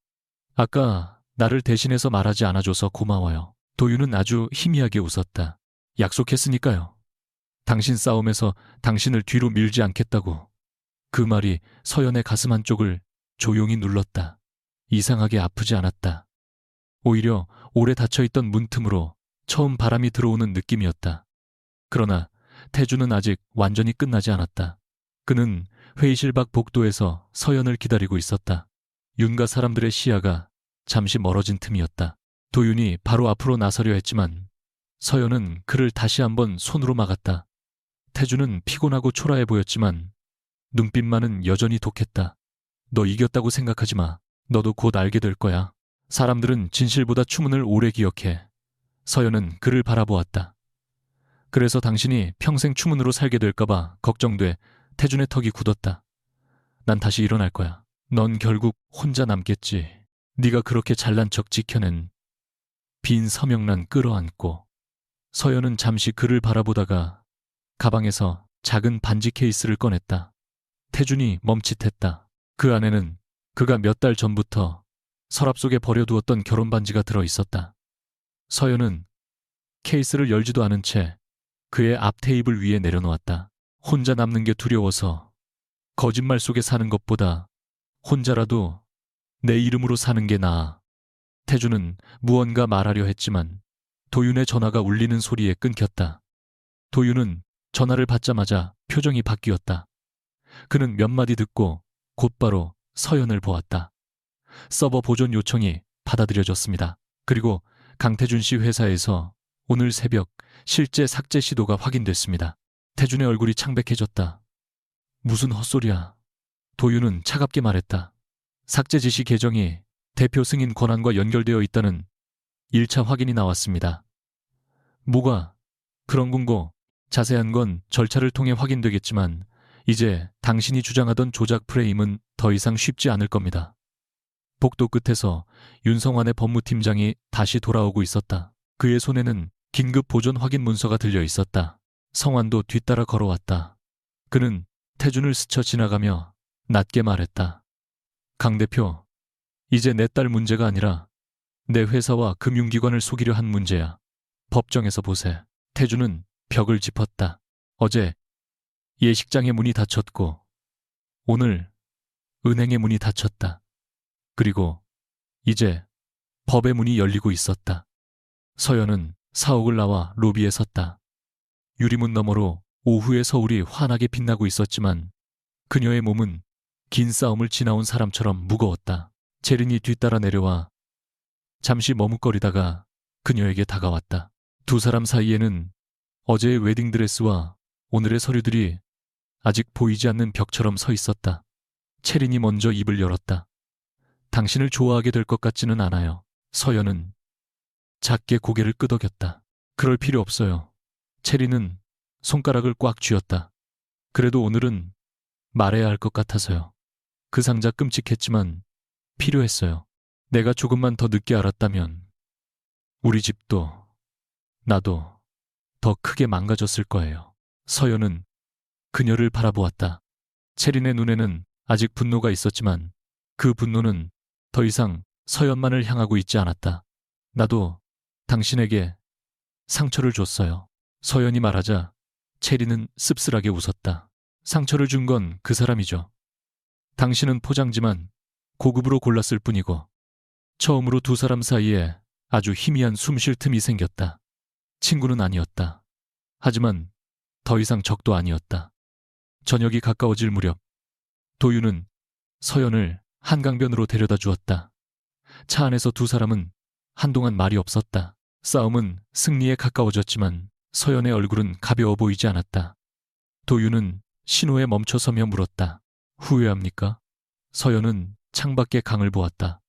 아까 나를 대신해서 말하지 않아줘서 고마워요. 도윤은 아주 희미하게 웃었다. 약속했으니까요. 당신 싸움에서 당신을 뒤로 밀지 않겠다고. 그 말이 서연의 가슴 한쪽을 조용히 눌렀다. 이상하게 아프지 않았다. 오히려 오래 닫혀있던 문틈으로 처음 바람이 들어오는 느낌이었다. 그러나 태주는 아직 완전히 끝나지 않았다. 그는 회의실 밖 복도에서 서연을 기다리고 있었다. 윤가 사람들의 시야가 잠시 멀어진 틈이었다. 도윤이 바로 앞으로 나서려 했지만 서연은 그를 다시 한번 손으로 막았다. 태주는 피곤하고 초라해 보였지만 눈빛만은 여전히 독했다. 너 이겼다고 생각하지 마. 너도 곧 알게 될 거야. 사람들은 진실보다 추문을 오래 기억해. 서연은 그를 바라보았다. 그래서 당신이 평생 추문으로 살게 될까봐 걱정돼. 태준의 턱이 굳었다. 난 다시 일어날 거야. 넌 결국 혼자 남겠지. 네가 그렇게 잘난 척 지켜낸 빈 서명란 끌어안고. 서연은 잠시 그를 바라보다가 가방에서 작은 반지 케이스를 꺼냈다. 태준이 멈칫했다. 그 안에는 그가 몇 달 전부터 서랍 속에 버려두었던 결혼 반지가 들어있었다. 서연은 케이스를 열지도 않은 채 그의 앞 테이블 위에 내려놓았다. 혼자 남는 게 두려워서 거짓말 속에 사는 것보다 혼자라도 내 이름으로 사는 게 나아. 태주는 무언가 말하려 했지만 도윤의 전화가 울리는 소리에 끊겼다. 도윤은 전화를 받자마자 표정이 바뀌었다. 그는 몇 마디 듣고 곧바로 서연을 보았다. 서버 보존 요청이 받아들여졌습니다. 그리고 강태준 씨 회사에서 오늘 새벽 실제 삭제 시도가 확인됐습니다. 태준의 얼굴이 창백해졌다. 무슨 헛소리야. 도윤은 차갑게 말했다. 삭제 지시 계정이 대표 승인 권한과 연결되어 있다는 1차 확인이 나왔습니다. 뭐가 그런 건고? 자세한 건 절차를 통해 확인되겠지만 이제 당신이 주장하던 조작 프레임은 더 이상 쉽지 않을 겁니다. 복도 끝에서 윤성환의 법무팀장이 다시 돌아오고 있었다. 그의 손에는 긴급 보존 확인 문서가 들려 있었다. 성환도 뒤따라 걸어왔다. 그는 태준을 스쳐 지나가며 낮게 말했다. 강 대표, 이제 내 딸 문제가 아니라 내 회사와 금융기관을 속이려 한 문제야. 법정에서 보세. 태준은 벽을 짚었다. 어제 예식장의 문이 닫혔고 오늘 은행의 문이 닫혔다. 그리고 이제 법의 문이 열리고 있었다. 서연은 사옥을 나와 로비에 섰다. 유리문 너머로 오후의 서울이 환하게 빛나고 있었지만 그녀의 몸은 긴 싸움을 지나온 사람처럼 무거웠다. 재린이 뒤따라 내려와 잠시 머뭇거리다가 그녀에게 다가왔다. 두 사람 사이에는 어제의 웨딩드레스와 오늘의 서류들이 아직 보이지 않는 벽처럼 서 있었다. 채린이 먼저 입을 열었다. 당신을 좋아하게 될 것 같지는 않아요. 서연은 작게 고개를 끄덕였다. 그럴 필요 없어요. 채린은 손가락을 꽉 쥐었다. 그래도 오늘은 말해야 할 것 같아서요. 그 상자 끔찍했지만 필요했어요. 내가 조금만 더 늦게 알았다면 우리 집도 나도 더 크게 망가졌을 거예요. 서연은 그녀를 바라보았다. 채린의 눈에는 아직 분노가 있었지만 그 분노는 더 이상 서연만을 향하고 있지 않았다. 나도 당신에게 상처를 줬어요. 서연이 말하자 채린은 씁쓸하게 웃었다. 상처를 준 건 그 사람이죠. 당신은 포장지만 고급으로 골랐을 뿐이고 처음으로 두 사람 사이에 아주 희미한 숨쉴 틈이 생겼다. 친구는 아니었다. 하지만 더 이상 적도 아니었다. 저녁이 가까워질 무렵 도윤은 서연을 한강변으로 데려다 주었다. 차 안에서 두 사람은 한동안 말이 없었다. 싸움은 승리에 가까워졌지만 서연의 얼굴은 가벼워 보이지 않았다. 도윤은 신호에 멈춰서며 물었다. 후회합니까? 서연은 창밖에 강을 보았다.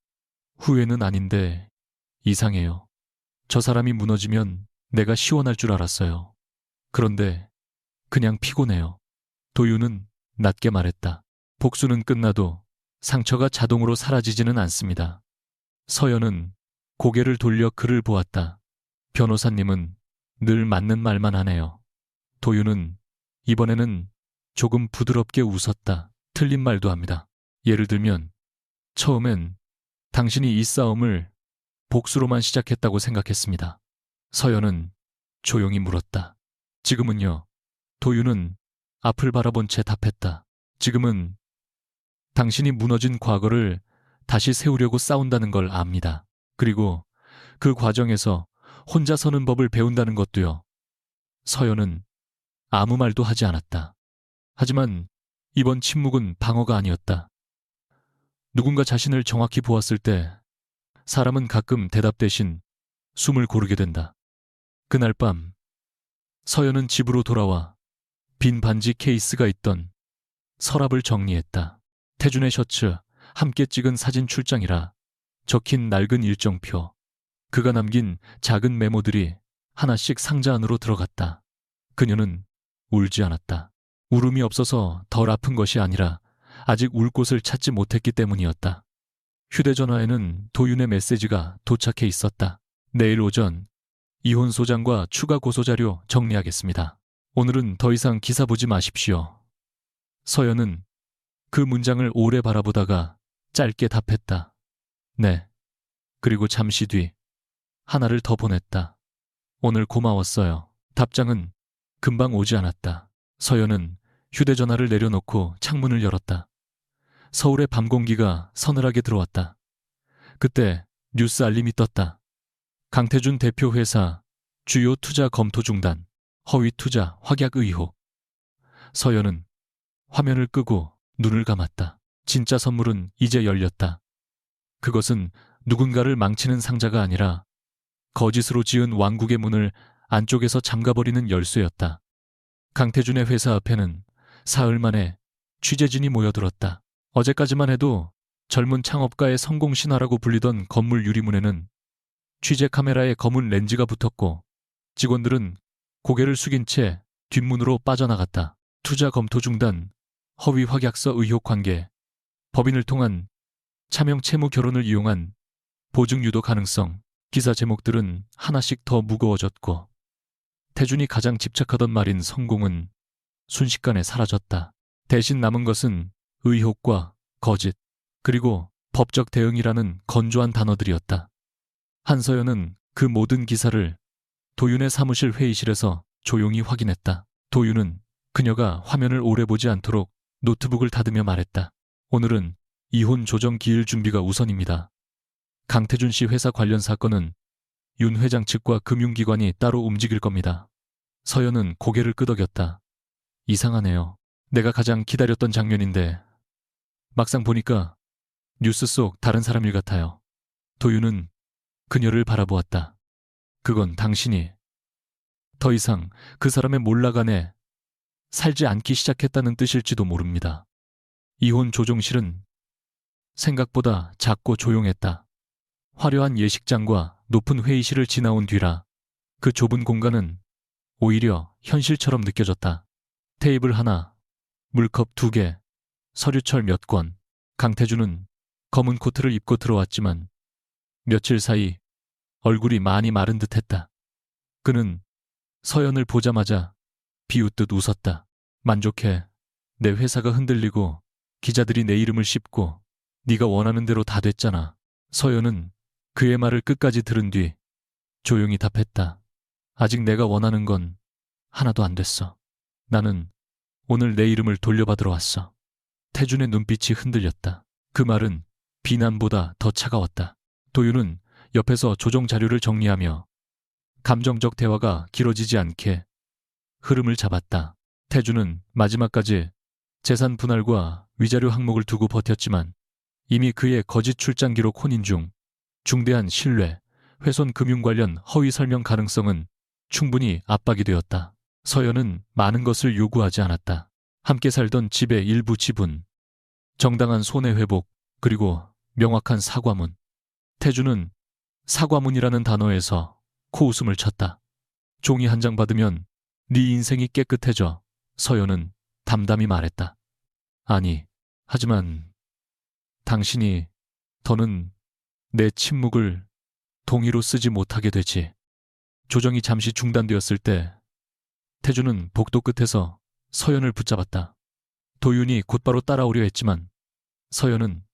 후회는 아닌데 이상해요. 저 사람이 무너지면 내가 시원할 줄 알았어요. 그런데 그냥 피곤해요. 도윤은 낮게 말했다. 복수는 끝나도 상처가 자동으로 사라지지는 않습니다. 서연은 고개를 돌려 그를 보았다. 변호사님은 늘 맞는 말만 하네요. 도윤은 이번에는 조금 부드럽게 웃었다. 틀린 말도 합니다. 예를 들면 처음엔 당신이 이 싸움을 복수로만 시작했다고 생각했습니다. 서연은 조용히 물었다. 지금은요? 도윤은 앞을 바라본 채 답했다. 지금은 당신이 무너진 과거를 다시 세우려고 싸운다는 걸 압니다. 그리고 그 과정에서 혼자 서는 법을 배운다는 것도요. 서연은 아무 말도 하지 않았다. 하지만 이번 침묵은 방어가 아니었다. 누군가 자신을 정확히 보았을 때 사람은 가끔 대답 대신 숨을 고르게 된다. 그날 밤 서연은 집으로 돌아와 빈 반지 케이스가 있던 서랍을 정리했다. 태준의 셔츠, 함께 찍은 사진 출장이라 적힌 낡은 일정표, 그가 남긴 작은 메모들이 하나씩 상자 안으로 들어갔다. 그녀는 울지 않았다. 울음이 없어서 덜 아픈 것이 아니라 아직 울 곳을 찾지 못했기 때문이었다. 휴대전화에는 도윤의 메시지가 도착해 있었다. 내일 오전 이혼 소장과 추가 고소자료 정리하겠습니다. 오늘은 더 이상 기사 보지 마십시오. 서연은 그 문장을 오래 바라보다가 짧게 답했다. 네. 그리고 잠시 뒤 하나를 더 보냈다. 오늘 고마웠어요. 답장은 금방 오지 않았다. 서연은 휴대전화를 내려놓고 창문을 열었다. 서울의 밤 공기가 서늘하게 들어왔다. 그때 뉴스 알림이 떴다. 강태준 대표 회사 주요 투자 검토 중단, 허위 투자 확약 의혹. 서연은 화면을 끄고 눈을 감았다. 진짜 선물은 이제 열렸다. 그것은 누군가를 망치는 상자가 아니라 거짓으로 지은 왕국의 문을 안쪽에서 잠가버리는 열쇠였다. 강태준의 회사 앞에는 사흘 만에 취재진이 모여들었다. 어제까지만 해도 젊은 창업가의 성공 신화라고 불리던 건물 유리문에는 취재 카메라에 검은 렌즈가 붙었고 직원들은 고개를 숙인 채 뒷문으로 빠져나갔다. 투자 검토 중단, 허위 확약서 의혹 관계, 법인을 통한 차명 채무 결혼을 이용한 보증 유도 가능성. 기사 제목들은 하나씩 더 무거워졌고 태준이 가장 집착하던 말인 성공은 순식간에 사라졌다. 대신 남은 것은 의혹과 거짓, 그리고 법적 대응이라는 건조한 단어들이었다. 한서연은 그 모든 기사를 도윤의 사무실 회의실에서 조용히 확인했다. 도윤은 그녀가 화면을 오래 보지 않도록 노트북을 닫으며 말했다. 오늘은 이혼 조정 기일 준비가 우선입니다. 강태준 씨 회사 관련 사건은 윤 회장 측과 금융기관이 따로 움직일 겁니다. 서연은 고개를 끄덕였다. 이상하네요. 내가 가장 기다렸던 장면인데 막상 보니까 뉴스 속 다른 사람 일 같아요. 도윤은 그녀를 바라보았다. 그건 당신이 더 이상 그 사람의 몰락안에 살지 않기 시작했다는 뜻일지도 모릅니다. 이혼 조종실은 생각보다 작고 조용했다. 화려한 예식장과 높은 회의실을 지나온 뒤라 그 좁은 공간은 오히려 현실처럼 느껴졌다. 테이블 하나, 물컵 2개, 서류철 몇 권. 강태준은 검은 코트를 입고 들어왔지만 며칠 사이 얼굴이 많이 마른 듯했다. 그는 서연을 보자마자 비웃듯 웃었다. 만족해. 내 회사가 흔들리고 기자들이 내 이름을 씹고 네가 원하는 대로 다 됐잖아. 서연은 그의 말을 끝까지 들은 뒤 조용히 답했다. 아직 내가 원하는 건 하나도 안 됐어. 나는 오늘 내 이름을 돌려받으러 왔어. 태준의 눈빛이 흔들렸다. 그 말은 비난보다 더 차가웠다. 도윤은 옆에서 조정 자료를 정리하며 감정적 대화가 길어지지 않게 흐름을 잡았다. 태준은 마지막까지 재산 분할과 위자료 항목을 두고 버텼지만 이미 그의 거짓 출장 기록 혼인 중 중대한 신뢰, 훼손 금융 관련 허위 설명 가능성은 충분히 압박이 되었다. 서연은 많은 것을 요구하지 않았다. 함께 살던 집의 일부 지분, 정당한 손해회복, 그리고 명확한 사과문. 태준은 사과문이라는 단어에서 코웃음을 쳤다. 종이 한 장 받으면 네 인생이 깨끗해져. 서연은 담담히 말했다. 아니, 하지만 당신이 더는 내 침묵을 동의로 쓰지 못하게 되지. 조정이 잠시 중단되었을 때 태준은 복도 끝에서 서연을 붙잡았다. 도윤이 곧바로 따라오려 했지만 서연은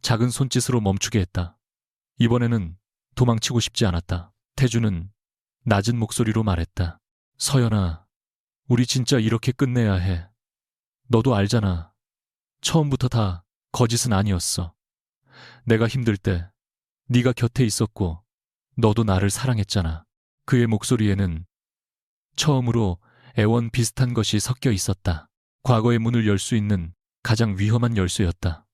작은 손짓으로 멈추게 했다. 이번에는 도망치고 싶지 않았다. 태준은 낮은 목소리로 말했다. 서연아, 우리 진짜 이렇게 끝내야 해. 너도 알잖아. 처음부터 다 거짓은 아니었어. 내가 힘들 때 네가 곁에 있었고 너도 나를 사랑했잖아. 그의 목소리에는 처음으로 애원 비슷한 것이 섞여 있었다. 과거의 문을 열 수 있는 가장 위험한 열쇠였다.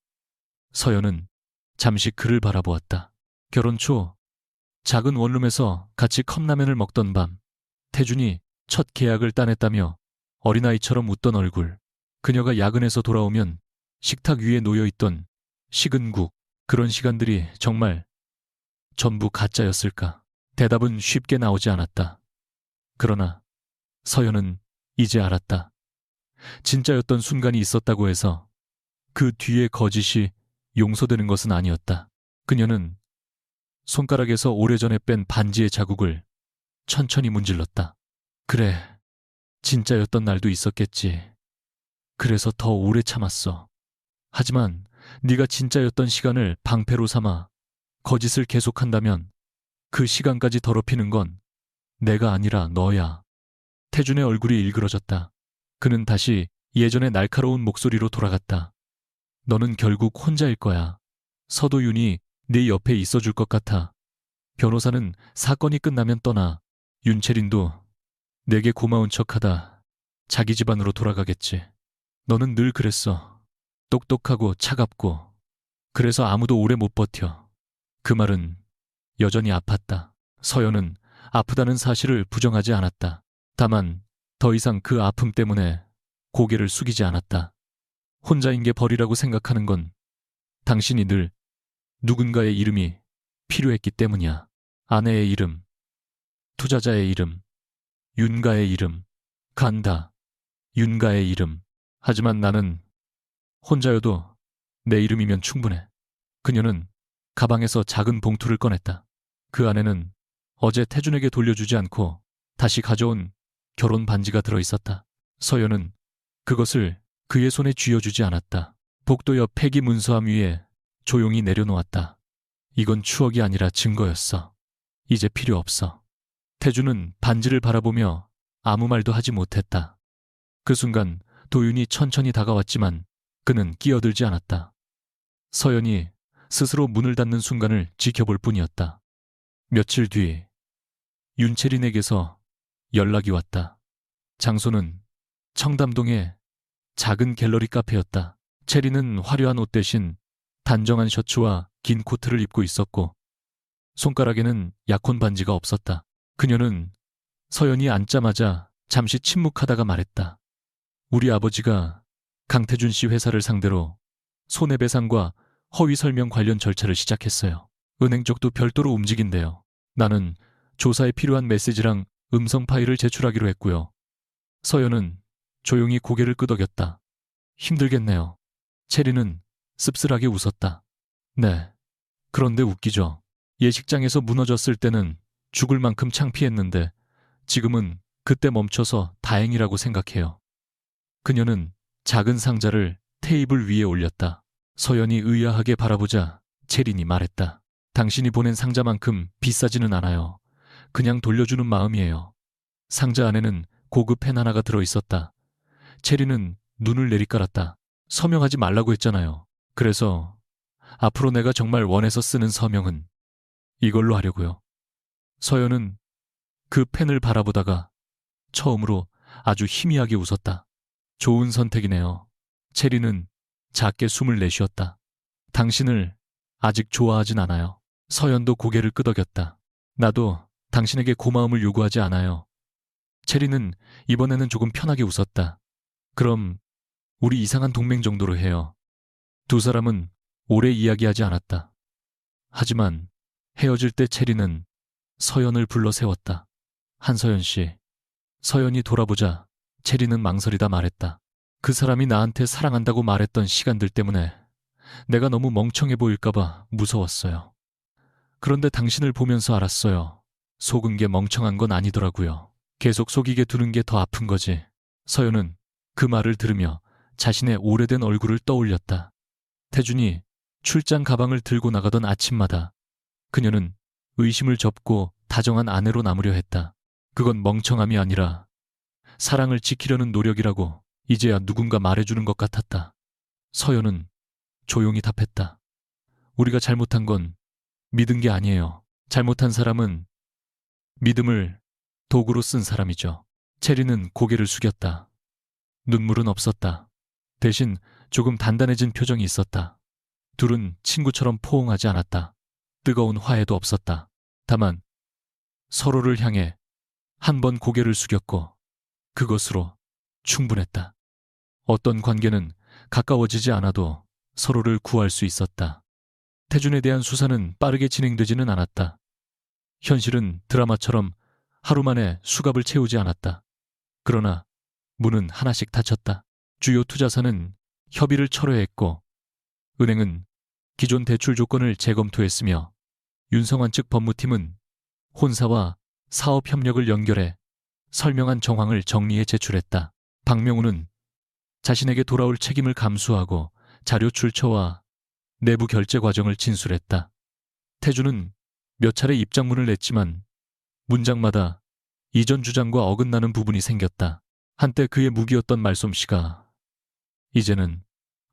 서연은 잠시 그를 바라보았다. 결혼 초 작은 원룸에서 같이 컵라면을 먹던 밤, 태준이 첫 계약을 따냈다며 어린아이처럼 웃던 얼굴, 그녀가 야근해서 돌아오면 식탁 위에 놓여있던 식은 국, 그런 시간들이 정말 전부 가짜였을까? 대답은 쉽게 나오지 않았다. 그러나 서연은 이제 알았다. 진짜였던 순간이 있었다고 해서 그 뒤에 거짓이 용서되는 것은 아니었다. 그녀는 손가락에서 오래전에 뺀 반지의 자국을 천천히 문질렀다. 그래, 진짜였던 날도 있었겠지. 그래서 더 오래 참았어. 하지만 네가 진짜였던 시간을 방패로 삼아 거짓을 계속한다면 그 시간까지 더럽히는 건 내가 아니라 너야. 태준의 얼굴이 일그러졌다. 그는 다시 예전의 날카로운 목소리로 돌아갔다. 너는 결국 혼자일 거야. 서도윤이 네 옆에 있어줄 것 같아. 변호사는 사건이 끝나면 떠나 윤채린도 내게 고마운 척하다 자기 집안으로 돌아가겠지. 너는 늘 그랬어. 똑똑하고 차갑고. 그래서 아무도 오래 못 버텨. 그 말은 여전히 아팠다. 서연은 아프다는 사실을 부정하지 않았다. 다만 더 이상 그 아픔 때문에 고개를 숙이지 않았다. 혼자인 게 벌이라고 생각하는 건 당신이 늘 누군가의 이름이 필요했기 때문이야. 아내의 이름, 투자자의 이름, 윤가의 이름, 간다, 윤가의 이름. 하지만 나는 혼자여도 내 이름이면 충분해. 그녀는 가방에서 작은 봉투를 꺼냈다. 그 안에는 어제 태준에게 돌려주지 않고 다시 가져온 결혼 반지가 들어있었다. 서연은 그것을 그의 손에 쥐어주지 않았다. 복도 옆 폐기 문서함 위에 조용히 내려놓았다. 이건 추억이 아니라 증거였어. 이제 필요 없어. 태준은 반지를 바라보며 아무 말도 하지 못했다. 그 순간 도윤이 천천히 다가왔지만 그는 끼어들지 않았다. 서연이 스스로 문을 닫는 순간을 지켜볼 뿐이었다. 며칠 뒤 윤채린에게서 연락이 왔다. 장소는 청담동의 작은 갤러리 카페였다. 채린은 화려한 옷 대신 단정한 셔츠와 긴 코트를 입고 있었고 손가락에는 약혼 반지가 없었다. 그녀는 서연이 앉자마자 잠시 침묵하다가 말했다. 우리 아버지가 강태준 씨 회사를 상대로 손해배상과 허위 설명 관련 절차를 시작했어요. 은행 쪽도 별도로 움직인대요. 나는 조사에 필요한 메시지랑 음성 파일을 제출하기로 했고요. 서연은 조용히 고개를 끄덕였다. 힘들겠네요. 체리는 씁쓸하게 웃었다. 네. 그런데 웃기죠. 예식장에서 무너졌을 때는 죽을 만큼 창피했는데 지금은 그때 멈춰서 다행이라고 생각해요. 그녀는 작은 상자를 테이블 위에 올렸다. 서연이 의아하게 바라보자 채린이 말했다. 당신이 보낸 상자만큼 비싸지는 않아요. 그냥 돌려주는 마음이에요. 상자 안에는 고급 펜 하나가 들어있었다. 채린은 눈을 내리깔았다. 서명하지 말라고 했잖아요. 그래서 앞으로 내가 정말 원해서 쓰는 서명은 이걸로 하려고요. 서연은 그 펜을 바라보다가 처음으로 아주 희미하게 웃었다. 좋은 선택이네요. 채린은 작게 숨을 내쉬었다. 당신을 아직 좋아하진 않아요. 서연도 고개를 끄덕였다. 나도 당신에게 고마움을 요구하지 않아요. 채린은 이번에는 조금 편하게 웃었다. 그럼 우리 이상한 동맹 정도로 해요. 두 사람은 오래 이야기하지 않았다. 하지만 헤어질 때 채린은 서연을 불러 세웠다. 한서연 씨. 서연이 돌아보자 채린은 망설이다 말했다. 그 사람이 나한테 사랑한다고 말했던 시간들 때문에 내가 너무 멍청해 보일까봐 무서웠어요. 그런데 당신을 보면서 알았어요. 속은 게 멍청한 건 아니더라고요. 계속 속이게 두는 게 더 아픈 거지. 서연은 그 말을 들으며 자신의 오래된 얼굴을 떠올렸다. 태준이 출장 가방을 들고 나가던 아침마다 그녀는 의심을 접고 다정한 아내로 남으려 했다. 그건 멍청함이 아니라 사랑을 지키려는 노력이라고 이제야 누군가 말해주는 것 같았다. 서연은 조용히 답했다. 우리가 잘못한 건 믿은 게 아니에요. 잘못한 사람은 믿음을 도구로 쓴 사람이죠. 체리는 고개를 숙였다. 눈물은 없었다. 대신 조금 단단해진 표정이 있었다. 둘은 친구처럼 포옹하지 않았다. 뜨거운 화해도 없었다. 다만 서로를 향해 한 번 고개를 숙였고 그것으로 충분했다. 어떤 관계는 가까워지지 않아도 서로를 구할 수 있었다. 태준에 대한 수사는 빠르게 진행되지는 않았다. 현실은 드라마처럼 하루 만에 수갑을 채우지 않았다. 그러나 문은 하나씩 닫혔다. 주요 투자사는 협의를 철회했고 은행은 기존 대출 조건을 재검토했으며 윤성환 측 법무팀은 혼사와 사업 협력을 연결해 설명한 정황을 정리해 제출했다. 박명우는 자신에게 돌아올 책임을 감수하고 자료 출처와 내부 결제 과정을 진술했다. 태주는 몇 차례 입장문을 냈지만 문장마다 이전 주장과 어긋나는 부분이 생겼다. 한때 그의 무기였던 말솜씨가 이제는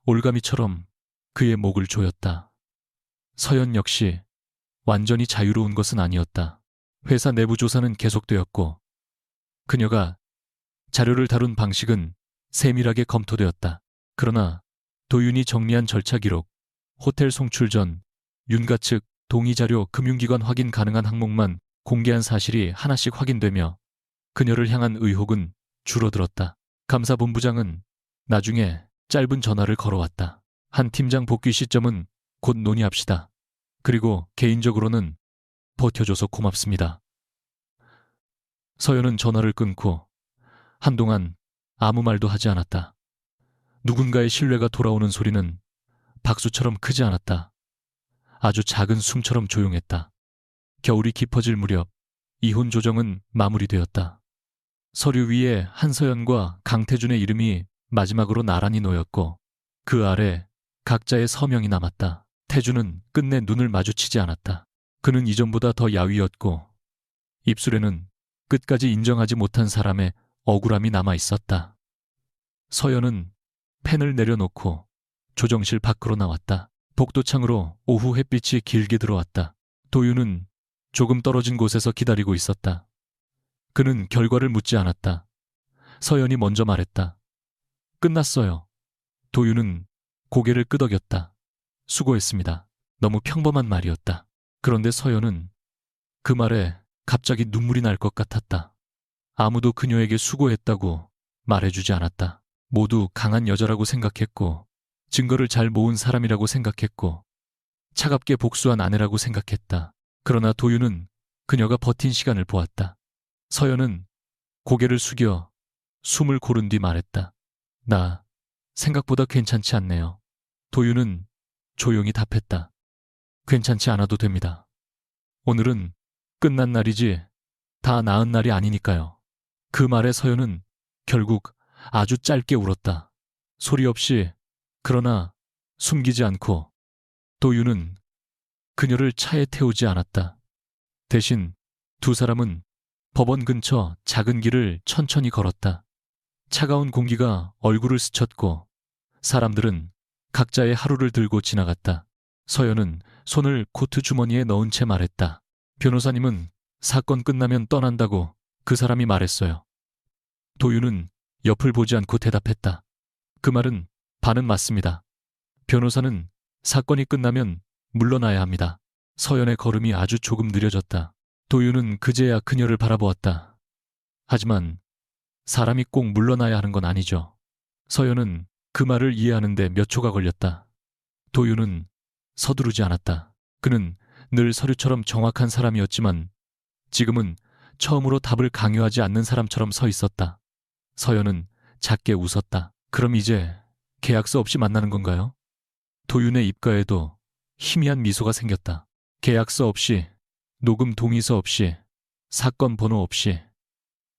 올가미처럼 그의 목을 조였다. 서연 역시 완전히 자유로운 것은 아니었다. 회사 내부 조사는 계속되었고 그녀가 자료를 다룬 방식은 세밀하게 검토되었다. 그러나 도윤이 정리한 절차 기록, 호텔 송출 전 윤가 측 동의 자료, 금융기관 확인 가능한 항목만 공개한 사실이 하나씩 확인되며 그녀를 향한 의혹은 줄어들었다. 감사본부장은 나중에 짧은 전화를 걸어왔다. 한 팀장 복귀 시점은 곧 논의합시다. 그리고 개인적으로는 버텨줘서 고맙습니다. 서연은 전화를 끊고 한동안 아무 말도 하지 않았다. 누군가의 신뢰가 돌아오는 소리는 박수처럼 크지 않았다. 아주 작은 숨처럼 조용했다. 겨울이 깊어질 무렵 이혼 조정은 마무리되었다. 서류 위에 한서연과 강태준의 이름이 마지막으로 나란히 놓였고 그 아래 각자의 서명이 남았다. 태준은 끝내 눈을 마주치지 않았다. 그는 이전보다 더 야위었고 입술에는 끝까지 인정하지 못한 사람의 억울함이 남아 있었다. 서연은 펜을 내려놓고 조정실 밖으로 나왔다. 복도창으로 오후 햇빛이 길게 들어왔다. 도윤은 조금 떨어진 곳에서 기다리고 있었다. 그는 결과를 묻지 않았다. 서연이 먼저 말했다. 끝났어요. 도윤은 고개를 끄덕였다. 수고했습니다. 너무 평범한 말이었다. 그런데 서연은 그 말에 갑자기 눈물이 날 것 같았다. 아무도 그녀에게 수고했다고 말해주지 않았다. 모두 강한 여자라고 생각했고 증거를 잘 모은 사람이라고 생각했고 차갑게 복수한 아내라고 생각했다. 그러나 도윤은 그녀가 버틴 시간을 보았다. 서연은 고개를 숙여 숨을 고른 뒤 말했다. 나 생각보다 괜찮지 않네요. 도윤은 조용히 답했다. 괜찮지 않아도 됩니다. 오늘은 끝난 날이지 다 나은 날이 아니니까요. 그 말에 서연은 결국 아주 짧게 울었다. 소리 없이 그러나 숨기지 않고 도윤은 그녀를 차에 태우지 않았다. 대신 두 사람은 법원 근처 작은 길을 천천히 걸었다. 차가운 공기가 얼굴을 스쳤고 사람들은 각자의 하루를 들고 지나갔다. 서연은 손을 코트 주머니에 넣은 채 말했다. 변호사님은 사건 끝나면 떠난다고 그 사람이 말했어요. 도윤은 옆을 보지 않고 대답했다. 그 말은 반은 맞습니다. 변호사는 사건이 끝나면 물러나야 합니다. 서연의 걸음이 아주 조금 느려졌다. 도윤은 그제야 그녀를 바라보았다. 하지만 사람이 꼭 물러나야 하는 건 아니죠. 서연은 그 말을 이해하는데 몇 초가 걸렸다. 도윤은 서두르지 않았다. 그는 늘 서류처럼 정확한 사람이었지만 지금은 처음으로 답을 강요하지 않는 사람처럼 서 있었다. 서연은 작게 웃었다. 그럼 이제 계약서 없이 만나는 건가요? 도윤의 입가에도 희미한 미소가 생겼다. 계약서 없이, 녹음 동의서 없이, 사건 번호 없이,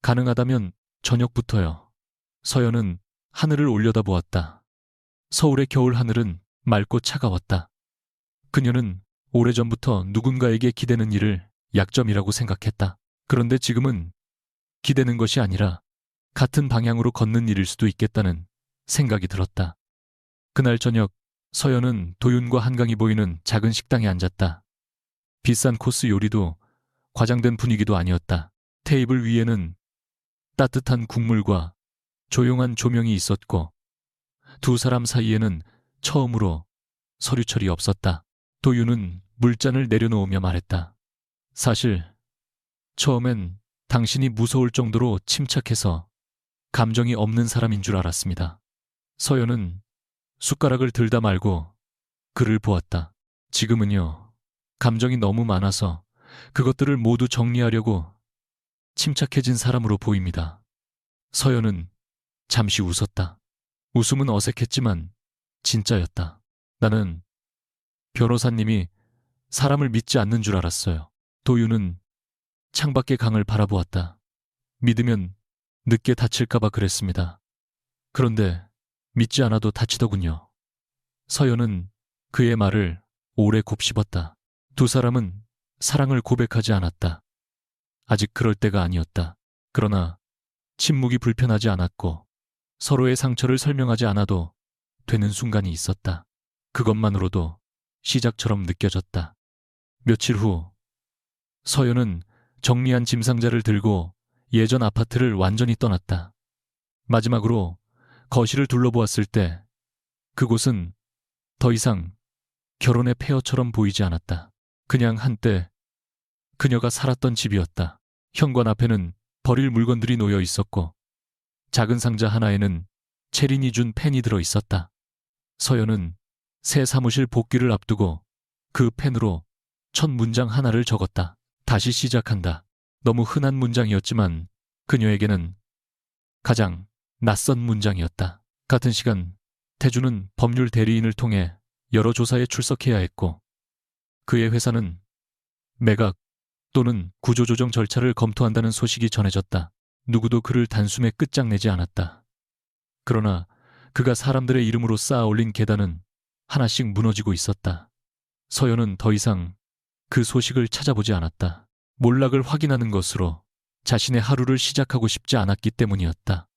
가능하다면 저녁부터요. 서연은 하늘을 올려다보았다. 서울의 겨울 하늘은 맑고 차가웠다. 그녀는 오래전부터 누군가에게 기대는 일을 약점이라고 생각했다. 그런데 지금은 기대는 것이 아니라 같은 방향으로 걷는 일일 수도 있겠다는 생각이 들었다. 그날 저녁 서연은 도윤과 한강이 보이는 작은 식당에 앉았다. 비싼 코스 요리도 과장된 분위기도 아니었다. 테이블 위에는 따뜻한 국물과 조용한 조명이 있었고 두 사람 사이에는 처음으로 서류철이 없었다. 도윤은 물잔을 내려놓으며 말했다. 사실 처음엔 당신이 무서울 정도로 침착해서 감정이 없는 사람인 줄 알았습니다. 서연은 숟가락을 들다 말고 그를 보았다. 지금은요, 감정이 너무 많아서 그것들을 모두 정리하려고 침착해진 사람으로 보입니다. 서연은 잠시 웃었다. 웃음은 어색했지만 진짜였다. 나는 변호사님이 사람을 믿지 않는 줄 알았어요. 도윤은 창밖의 강을 바라보았다. 믿으면 늦게 다칠까봐 그랬습니다. 그런데 믿지 않아도 다치더군요. 서연은 그의 말을 오래 곱씹었다. 두 사람은 사랑을 고백하지 않았다. 아직 그럴 때가 아니었다. 그러나 침묵이 불편하지 않았고 서로의 상처를 설명하지 않아도 되는 순간이 있었다. 그것만으로도 시작처럼 느껴졌다. 며칠 후 서연은 정리한 짐상자를 들고 예전 아파트를 완전히 떠났다. 마지막으로 거실을 둘러보았을 때 그곳은 더 이상 결혼의 폐허처럼 보이지 않았다. 그냥 한때 그녀가 살았던 집이었다. 현관 앞에는 버릴 물건들이 놓여 있었고 작은 상자 하나에는 채린이 준 펜이 들어 있었다. 서연은 새 사무실 복귀를 앞두고 그 펜으로 첫 문장 하나를 적었다. 다시 시작한다. 너무 흔한 문장이었지만 그녀에게는 가장 낯선 문장이었다. 같은 시간 태주는 법률 대리인을 통해 여러 조사에 출석해야 했고 그의 회사는 매각 또는 구조조정 절차를 검토한다는 소식이 전해졌다. 누구도 그를 단숨에 끝장내지 않았다. 그러나 그가 사람들의 이름으로 쌓아 올린 계단은 하나씩 무너지고 있었다. 서연은 더 이상 그 소식을 찾아보지 않았다. 몰락을 확인하는 것으로 자신의 하루를 시작하고 싶지 않았기 때문이었다.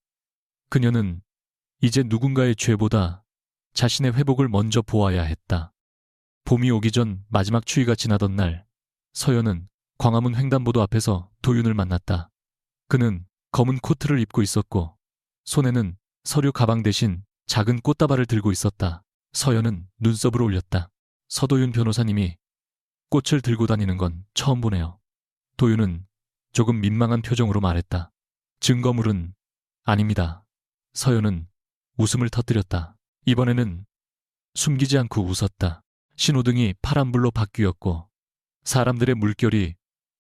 그녀는 이제 누군가의 죄보다 자신의 회복을 먼저 보아야 했다. 봄이 오기 전 마지막 추위가 지나던 날, 서연은 광화문 횡단보도 앞에서 도윤을 만났다. 그는 검은 코트를 입고 있었고 손에는 서류 가방 대신 작은 꽃다발을 들고 있었다. 서연은 눈썹을 올렸다. 서도윤 변호사님이 꽃을 들고 다니는 건 처음 보네요. 도윤은 조금 민망한 표정으로 말했다. 증거물은 아닙니다. 서연은 웃음을 터뜨렸다. 이번에는 숨기지 않고 웃었다. 신호등이 파란불로 바뀌었고 사람들의 물결이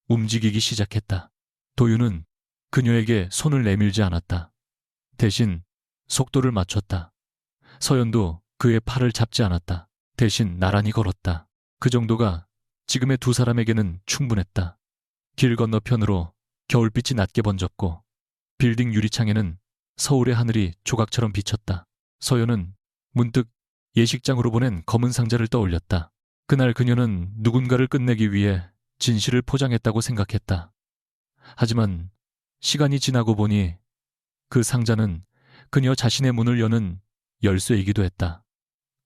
움직이기 시작했다. 도윤은 그녀에게 손을 내밀지 않았다. 대신 속도를 맞췄다. 서연도 그의 팔을 잡지 않았다. 대신 나란히 걸었다. 그 정도가 지금의 두 사람에게는 충분했다. 길 건너편으로 겨울빛이 낮게 번졌고 빌딩 유리창에는 서울의 하늘이 조각처럼 비쳤다. 서연은 문득 예식장으로 보낸 검은 상자를 떠올렸다. 그날 그녀는 누군가를 끝내기 위해 진실을 포장했다고 생각했다. 하지만 시간이 지나고 보니 그 상자는 그녀 자신의 문을 여는 열쇠이기도 했다.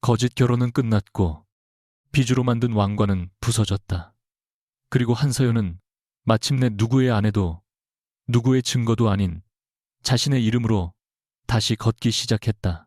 거짓 결혼은 끝났고 비주로 만든 왕관은 부서졌다. 그리고 한서연은 마침내 누구의 아내도 누구의 증거도 아닌 자신의 이름으로 다시 걷기 시작했다.